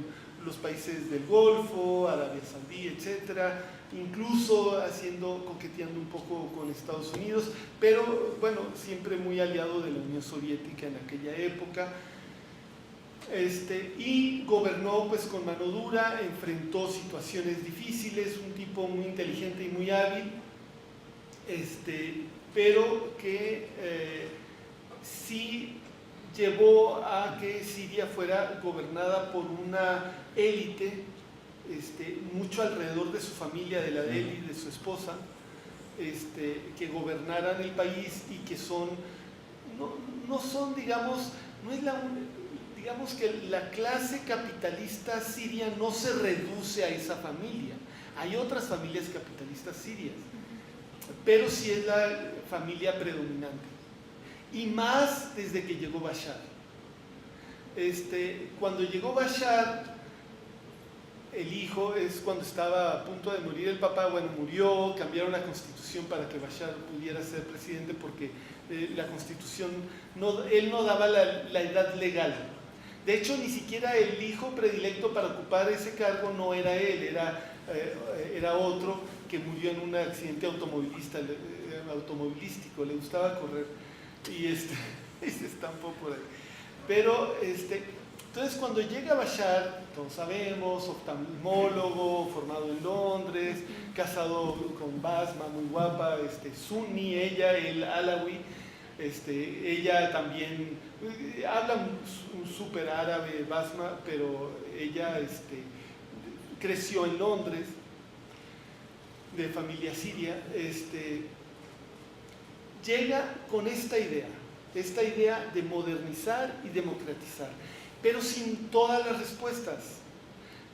los países del Golfo, Arabia Saudí, etcétera, incluso coqueteando un poco con Estados Unidos, pero bueno, siempre muy aliado de la Unión Soviética en aquella época. Y gobernó pues con mano dura, enfrentó situaciones difíciles, un tipo muy inteligente y muy hábil, pero que sí llevó a que Siria fuera gobernada por una élite, mucho alrededor de su familia, de la de él y de su esposa, que gobernaran el país y que no son, digamos, no es digamos que la clase capitalista siria no se reduce a esa familia. Hay otras familias capitalistas sirias, pero sí es la familia predominante. Y más desde que llegó Bashar. Cuando llegó Bashar, el hijo, es cuando estaba a punto de morir el papá, bueno, murió, cambiaron la constitución para que Bashar pudiera ser presidente porque la constitución, él no daba la edad legal. De hecho, ni siquiera el hijo predilecto para ocupar ese cargo no era él, era otro que murió en un accidente automovilístico, le gustaba correr y se estampó por ahí. Pero Entonces cuando llega Bashar, todos sabemos, oftalmólogo, formado en Londres, casado con Basma, muy guapa, sunni, ella, el alawi, ella también habla un súper árabe, Basma, pero ella creció en Londres, de familia siria, llega con esta idea de modernizar y democratizar, pero sin todas las respuestas.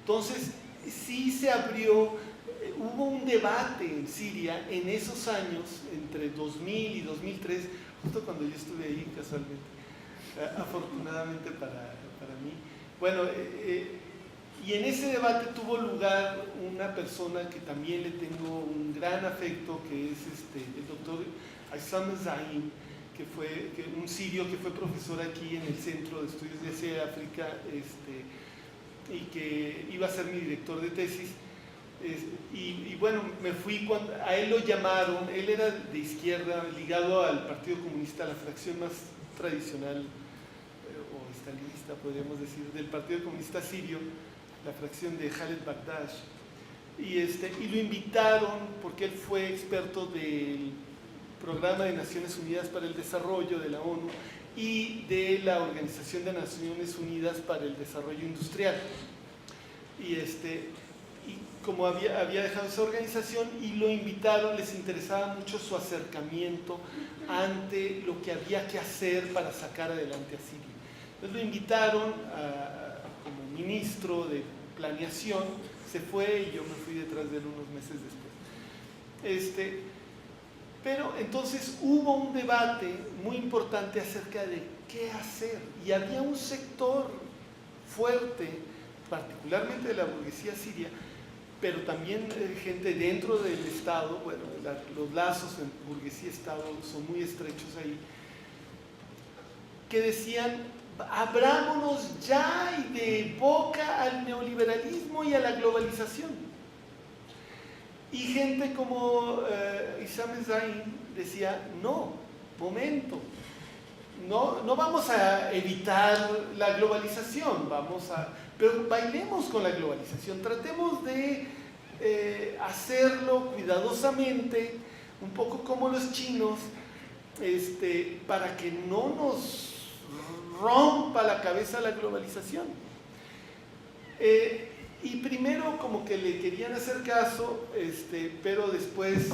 Entonces, sí se abrió, hubo un debate en Siria en esos años, entre 2000 y 2003, justo cuando yo estuve ahí casualmente, afortunadamente para mí. Bueno, y en ese debate tuvo lugar una persona que también le tengo un gran afecto, que es el doctor Aysam Zaim, que fue un sirio que fue profesor aquí en el Centro de Estudios de Asia y África, y que iba a ser mi director de tesis. Y bueno, me fui cuando a él lo llamaron. Él era de izquierda, ligado al Partido Comunista, la fracción más tradicional o estalinista, podríamos decir, del Partido Comunista Sirio, la fracción de Khaled Bakdash, y lo invitaron porque él fue experto del Programa de Naciones Unidas para el Desarrollo de la ONU y de la Organización de Naciones Unidas para el Desarrollo Industrial. Y como había dejado esa organización, y lo invitaron, les interesaba mucho su acercamiento ante lo que había que hacer para sacar adelante a Siria. Entonces lo invitaron como ministro de planeación, se fue y yo me fui detrás de él unos meses después. Pero entonces hubo un debate muy importante acerca de qué hacer, y había un sector fuerte, particularmente de la burguesía siria, pero también gente dentro del Estado. Bueno, los lazos en burguesía-Estado son muy estrechos ahí, que decían: abrámonos ya y de boca al neoliberalismo y a la globalización. Y gente como Aysam Zaim decía: no, momento, no vamos a evitar la globalización, pero bailemos con la globalización, tratemos de hacerlo cuidadosamente, un poco como los chinos, para que no nos rompa la cabeza la globalización. Y primero como que le querían hacer caso, pero después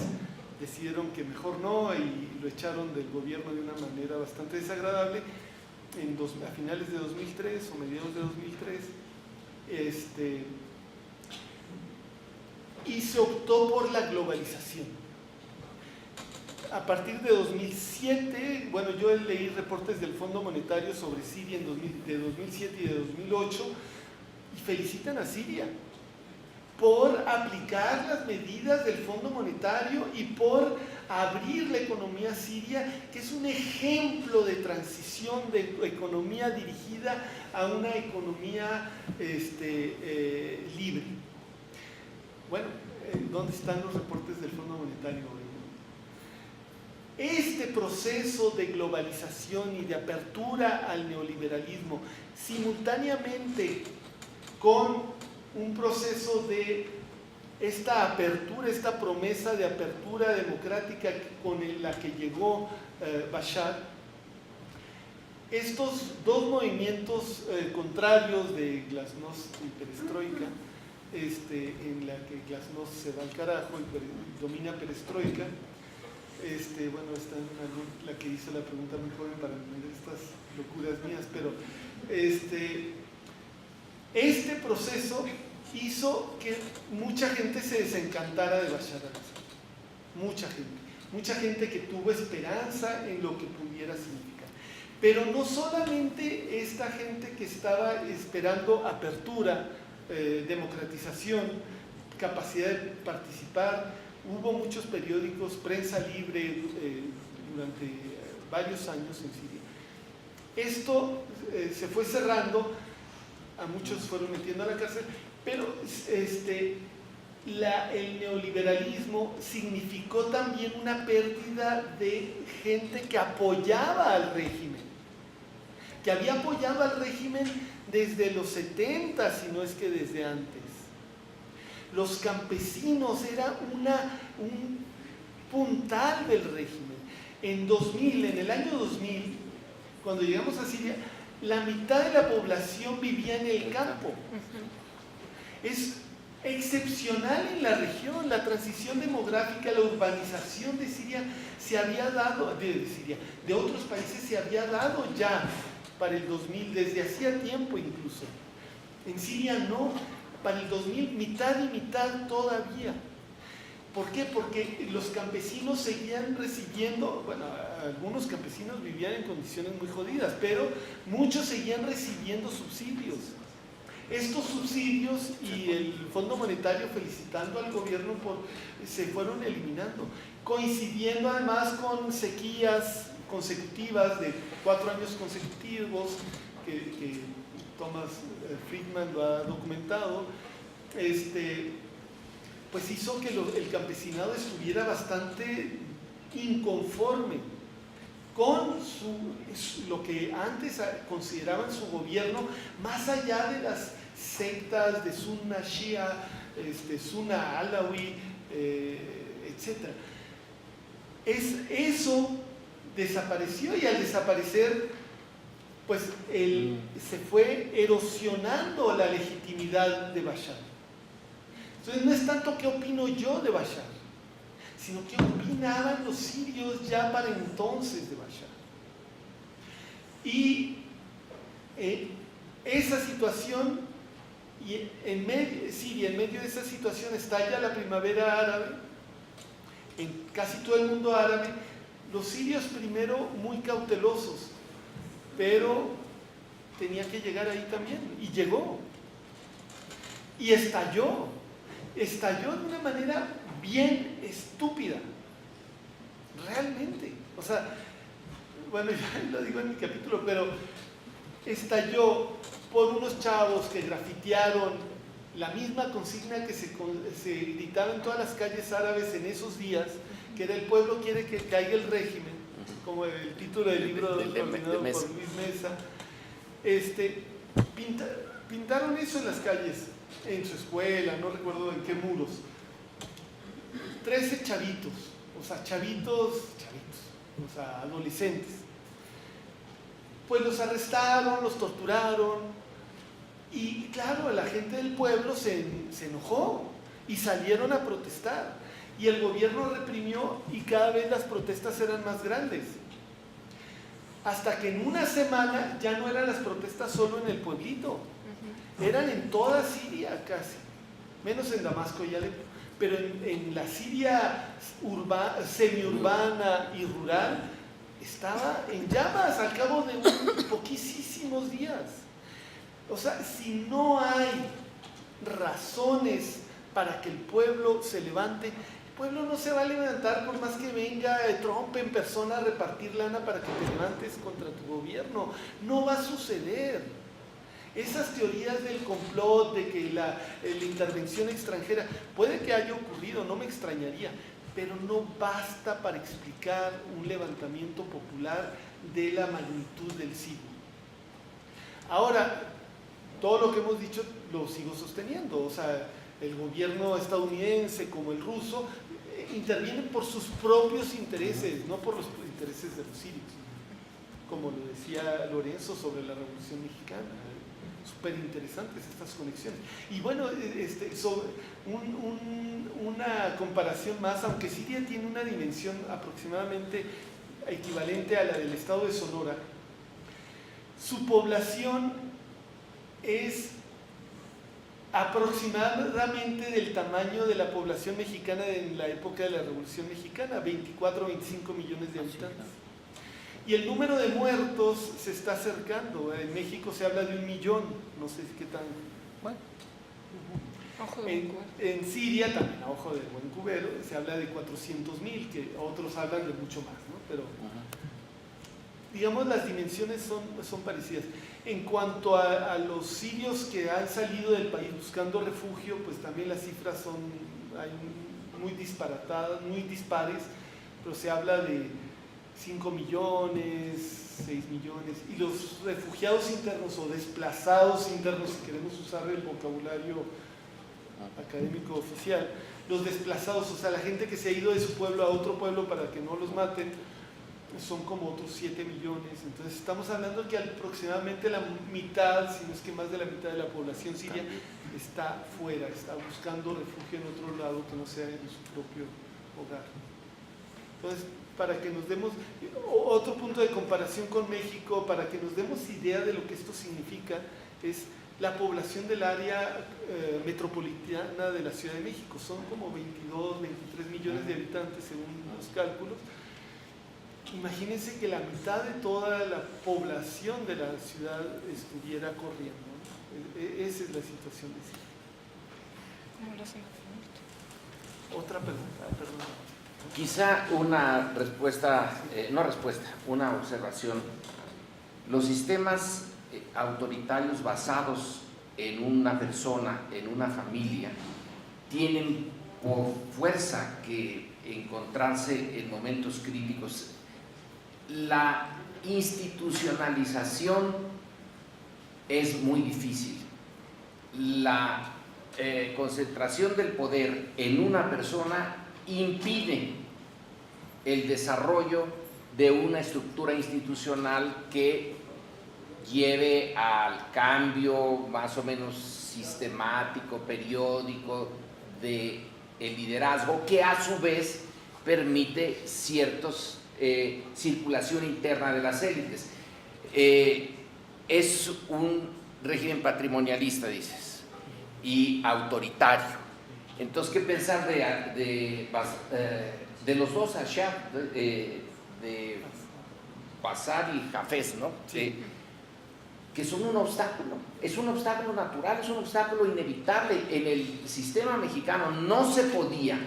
decidieron que mejor no, y lo echaron del gobierno de una manera bastante desagradable a finales de 2003 o mediados de 2003. Y se optó por la globalización. A partir de 2007, bueno, yo leí reportes del Fondo Monetario sobre Siria de 2007 y de 2008, y felicitan a Siria por aplicar las medidas del Fondo Monetario y por abrir la economía siria, que es un ejemplo de transición de economía dirigida a una economía libre. Bueno, ¿dónde están los reportes del Fondo Monetario hoy? Este proceso de globalización y de apertura al neoliberalismo, simultáneamente con un proceso de esta apertura, esta promesa de apertura democrática con la que llegó Bashar, estos dos movimientos contrarios de Glasnost y Perestroika, en la que Glasnost se va al carajo y domina Perestroika. Bueno, esta es la que hizo la pregunta muy joven para entender estas locuras mías, pero este proceso hizo que mucha gente se desencantara de Bashar al-Assad. Mucha gente que tuvo esperanza en lo que pudiera significar. Pero no solamente esta gente que estaba esperando apertura, democratización, capacidad de participar. Hubo muchos periódicos, prensa libre durante varios años en Siria. Esto se fue cerrando, a muchos fueron metiendo a la cárcel, pero el neoliberalismo significó también una pérdida de gente que apoyaba al régimen, que había apoyado al régimen desde los 70, si no es que desde antes. Los campesinos era un puntal del régimen. En el año 2000, cuando llegamos a Siria, la mitad de la población vivía en el campo. Es excepcional en la región. La transición demográfica, la urbanización de Siria se había dado, de otros países se había dado ya para el 2000, desde hacía tiempo incluso. En Siria no, para el 2000 mitad y mitad todavía. ¿Por qué? Porque los campesinos seguían recibiendo, bueno, algunos campesinos vivían en condiciones muy jodidas, pero muchos seguían recibiendo subsidios. Estos subsidios y el Fondo Monetario, felicitando al gobierno, se fueron eliminando, coincidiendo además con sequías consecutivas de 4 años consecutivos, que Thomas Friedman lo ha documentado. Pues hizo que el campesinado estuviera bastante inconforme con lo que antes consideraban su gobierno, más allá de las sectas de Sunna Shia, Sunna Alawi, etc. Eso desapareció, y al desaparecer, pues se fue erosionando la legitimidad de Bashar. Entonces no es tanto qué opino yo de Bashar, sino qué opinaban los sirios ya para entonces de Bashar. Y esa situación, Siria, en medio de esa situación estalla la primavera árabe, en casi todo el mundo árabe. Los sirios primero muy cautelosos, pero tenía que llegar ahí también, y llegó, y estalló de una manera bien estúpida, realmente. O sea, bueno, ya lo digo en mi capítulo, pero estalló por unos chavos que grafitearon la misma consigna que se gritaba en todas las calles árabes en esos días, que era: el pueblo quiere que caiga el régimen, como el título del libro coordinado por Luis Mesa. Pintaron eso en las calles, en su escuela, no recuerdo en qué muros. 13 chavitos, o sea, adolescentes. Pues los arrestaron, los torturaron, y claro, la gente del pueblo se enojó y salieron a protestar. Y el gobierno reprimió, y cada vez las protestas eran más grandes. Hasta que en una semana ya no eran las protestas solo en el pueblito, eran en toda Siria casi, menos en Damasco y Alepo, pero en la Siria semiurbana y rural estaba en llamas al cabo de poquísimos días. O sea, si no hay razones para que el pueblo se levante, el pueblo no se va a levantar por más que venga Trump en persona a repartir lana para que te levantes contra tu gobierno. No va a suceder. Esas teorías del complot, de que la intervención extranjera puede que haya ocurrido, no me extrañaría, pero no basta para explicar un levantamiento popular de la magnitud del siglo. Ahora, todo lo que hemos dicho lo sigo sosteniendo. O sea, el gobierno estadounidense como el ruso intervienen por sus propios intereses, no por los intereses de los sirios, como lo decía Lorenzo sobre la Revolución Mexicana. Súper interesantes estas conexiones. Y bueno, sobre una comparación más, aunque Siria tiene una dimensión aproximadamente equivalente a la del estado de Sonora, su población es aproximadamente del tamaño de la población mexicana en la época de la Revolución Mexicana, 24 o 25 millones de habitantes. Y el número de muertos se está acercando. En México se habla de 1 millón, no sé qué tan... Bueno. En Siria, también a ojo de buen cubero, se habla de 400,000, que otros hablan de mucho más, ¿no? Pero, digamos, las dimensiones son parecidas. En cuanto a los sirios que han salido del país buscando refugio, pues también las cifras son muy disparatadas, muy dispares, pero se habla de 5 millones, 6 millones, y los refugiados internos o desplazados internos, si queremos usar el vocabulario académico oficial, los desplazados, o sea, la gente que se ha ido de su pueblo a otro pueblo para que no los maten, son como otros 7 millones. Entonces estamos hablando que aproximadamente la mitad, si no es que más de la mitad de la población siria está fuera, está buscando refugio en otro lado que no sea en su propio hogar. Entonces, para que nos demos otro punto de comparación con México, para que nos demos idea de lo que esto significa, es la población del área metropolitana de la Ciudad de México. Son como 22, 23 millones de habitantes según los cálculos. Imagínense que la mitad de toda la población de la ciudad estuviera corriendo, ¿no? Esa es la situación de Siria. Otra pregunta, perdón. Quizá una respuesta, una observación. Los sistemas autoritarios basados en una persona, en una familia, tienen por fuerza que encontrarse en momentos críticos. La institucionalización es muy difícil. La concentración del poder en una persona impide el desarrollo de una estructura institucional que lleve al cambio más o menos sistemático, periódico del liderazgo, que a su vez permite ciertos circulación interna de las élites. Es un régimen patrimonialista, dices, y autoritario. Entonces, ¿qué pensar de los dos Ashab, de Bashar y Hafez, ¿no? Sí. Que son un obstáculo, es un obstáculo natural, es un obstáculo inevitable. En el sistema mexicano no se podía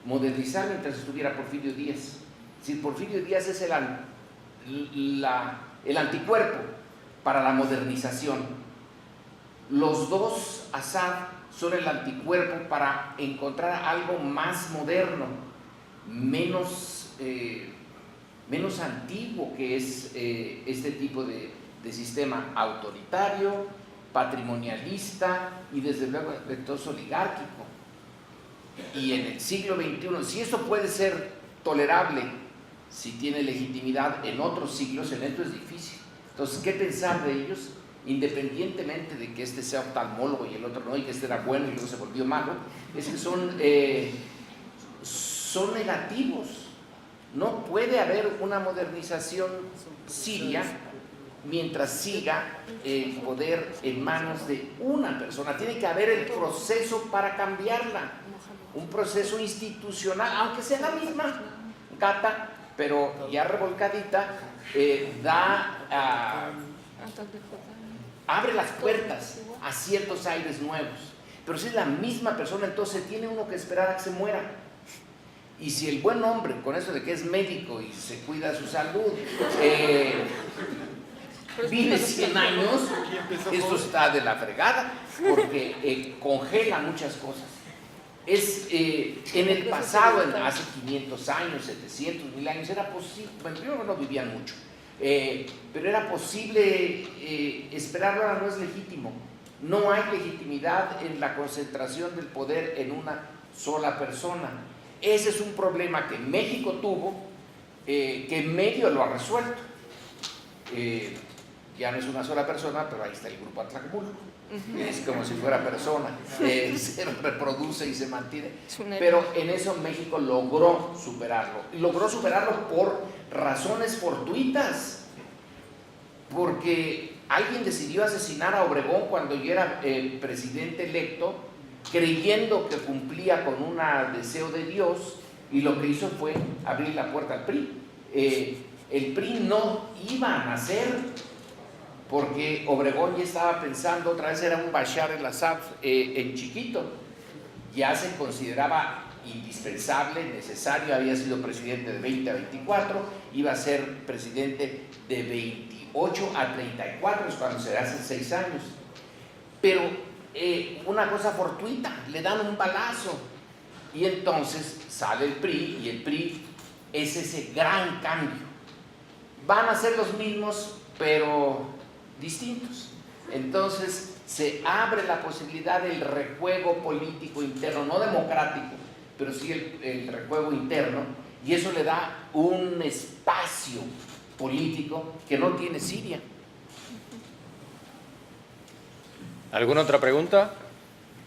modernizar mientras estuviera Porfirio Díaz. Si Porfirio Díaz es el anticuerpo para la modernización, los dos Assad son el anticuerpo para encontrar algo más moderno, menos antiguo, que es este tipo de sistema autoritario, patrimonialista y desde luego entonces oligárquico. Y en el siglo XXI, si esto puede ser tolerable, si tiene legitimidad en otros siglos, en esto es difícil. Entonces, ¿qué pensar de ellos? Independientemente de que este sea oftalmólogo y el otro no, y que este era bueno y luego se volvió malo, es que son negativos. No puede haber una modernización siria mientras siga el poder en manos de una persona. Tiene que haber el proceso para cambiarla, un proceso institucional, aunque sea la misma gata, pero ya revolcadita, abre las puertas a ciertos aires nuevos. Pero si es la misma persona, entonces tiene uno que esperar a que se muera. Y si el buen hombre, con eso de que es médico y se cuida su salud, vive 100 años, esto está de la fregada, porque congela muchas cosas. En el pasado, hace 500 años, 700, 1000 años, era posible, bueno, primero no vivían mucho, pero era posible esperarlo. Ahora no es legítimo. No hay legitimidad en la concentración del poder en una sola persona. Ese es un problema que México tuvo, que en medio lo ha resuelto. Ya no es una sola persona, pero ahí está el grupo Atlacomulco. Es como si fuera persona, se reproduce y se mantiene. Pero en eso México logró superarlo. Logró superarlo por razones fortuitas. Porque alguien decidió asesinar a Obregón cuando ya era presidente electo, creyendo que cumplía con un deseo de Dios, y lo que hizo fue abrir la puerta al PRI. El PRI no iba a nacer porque Obregón ya estaba pensando, otra vez era un Bashar el-Assad en chiquito, ya se consideraba indispensable, necesario, había sido presidente de 20 a 24, iba a ser presidente de 28 a 34, es cuando se hace 6 años. Pero una cosa fortuita, le dan un balazo y entonces sale el PRI, y el PRI es ese gran cambio. van a ser los mismos, pero distintos. Entonces se abre la posibilidad del rejuego político interno, no democrático, pero sí el rejuego interno, y eso le da un espacio político que no tiene Siria. ¿Alguna otra pregunta?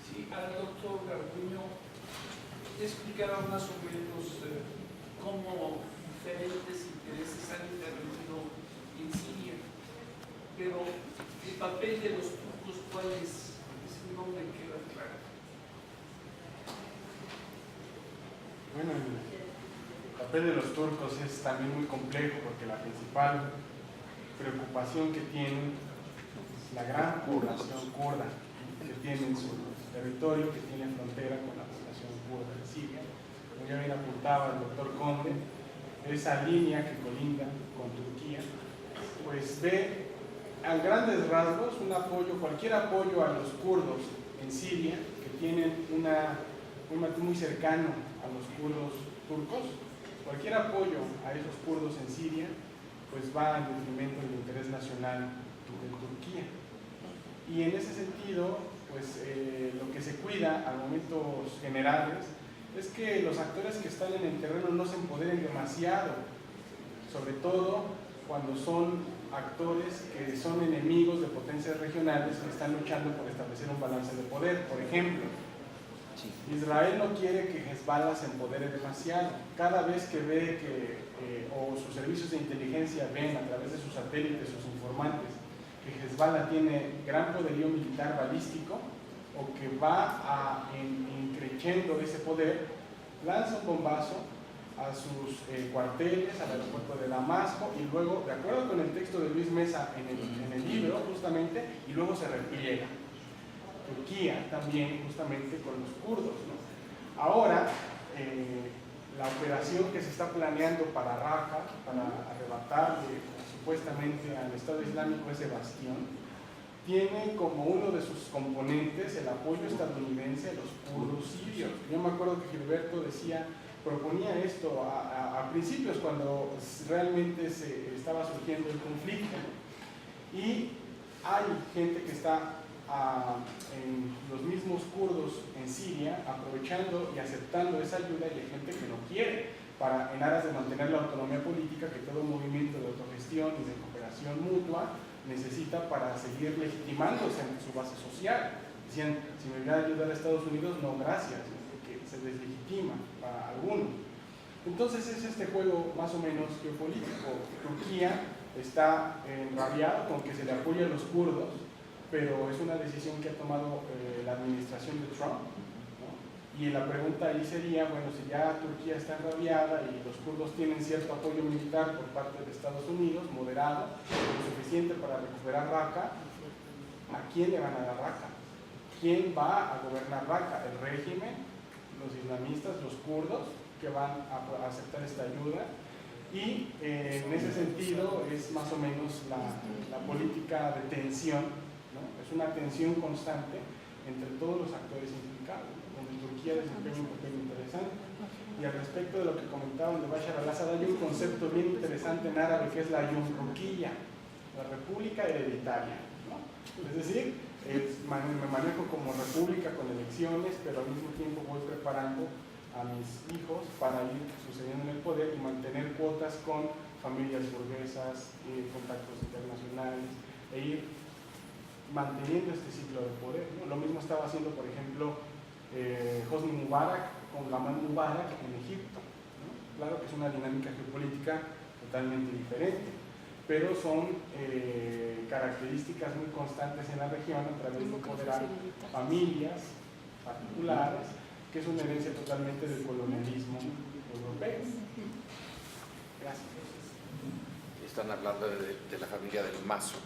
Sí, al doctor Garduño, explicaba más o menos cómo diferentes intereses han intervenido en Siria, pero el papel de los turcos, ¿cuál es? Ese no me queda claro. Bueno, el papel de los turcos es también muy complejo porque la principal preocupación que tienen la gran población kurda que tiene en su territorio, que tiene frontera con la población kurda de Siria, como ya bien apuntaba el doctor Conde, esa línea que colinda con Turquía, pues ve a grandes rasgos un apoyo, cualquier apoyo a los kurdos en Siria, que tienen un muy cercano a los kurdos turcos, cualquier apoyo a esos kurdos en Siria, pues va en detrimento del interés nacional de Turquía. Y en ese sentido, pues lo que se cuida a momentos generales es que los actores que están en el terreno no se empoderen demasiado, sobre todo cuando son actores que son enemigos de potencias regionales que están luchando por establecer un balance de poder. Por ejemplo, Israel no quiere que Hezbollah se empodere demasiado. Cada vez que ve o sus servicios de inteligencia ven a través de sus satélites, sus informantes, que Hezbollah tiene gran poderío militar balístico o que va increciendo ese poder, lanza un bombazo a sus cuarteles, al aeropuerto de Damasco, y luego, de acuerdo con el texto de Luis Mesa en el libro, justamente, y luego se repliega. Turquía también, justamente, con los kurdos, ¿no? Ahora, la operación que se está planeando para Raqqa, para arrebatarle supuestamente al Estado Islámico ese bastión, tiene como uno de sus componentes el apoyo estadounidense a los kurdos sirios. Yo me acuerdo que Gilberto proponía esto a principios, cuando realmente se estaba surgiendo el conflicto, y hay gente que está en los mismos kurdos en Siria aprovechando y aceptando esa ayuda, y hay gente que no quiere, en aras de mantener la autonomía política que todo movimiento de autogestión y de cooperación mutua necesita para seguir legitimándose en su base social. Decían, si me voy a ayudar a Estados Unidos, no gracias, porque se deslegitima para algunos. Entonces es este juego más o menos geopolítico. Turquía está enrabiada con que se le apoye a los kurdos, pero es una decisión que ha tomado la administración de Trump, ¿no? Y la pregunta ahí sería, bueno, si ya Turquía está enrabiada y los kurdos tienen cierto apoyo militar por parte de Estados Unidos, moderado, lo suficiente para recuperar Raqqa, ¿a quién le van a dar Raqqa? ¿Quién va a gobernar Raqqa? ¿El régimen? ¿Los islamistas? ¿Los kurdos? Que van a aceptar esta ayuda? Y en ese sentido es más o menos la política de tensión, ¿no? Es una tensión constante entre todos los actores implicados, ¿no? Donde Turquía desempeña un papel interesante. Y al respecto de lo que comentaban de Bashar al-Assad, hay un concepto bien interesante en árabe que es la yumruquilla, la república hereditaria, ¿no? Es decir, me manejo como república con elecciones, pero al mismo tiempo voy preparando a mis hijos para ir sucediendo en el poder y mantener cuotas con familias burguesas, contactos internacionales, e ir manteniendo este ciclo de poder, ¿no? Lo mismo estaba haciendo, por ejemplo, Hosni Mubarak con Gamal Mubarak en Egipto, ¿no? Claro que es una dinámica geopolítica totalmente diferente, pero son características muy constantes en la región a través de empoderar familias particulares, que es una herencia totalmente del colonialismo europeo. Gracias. Están hablando de la familia del Mazo.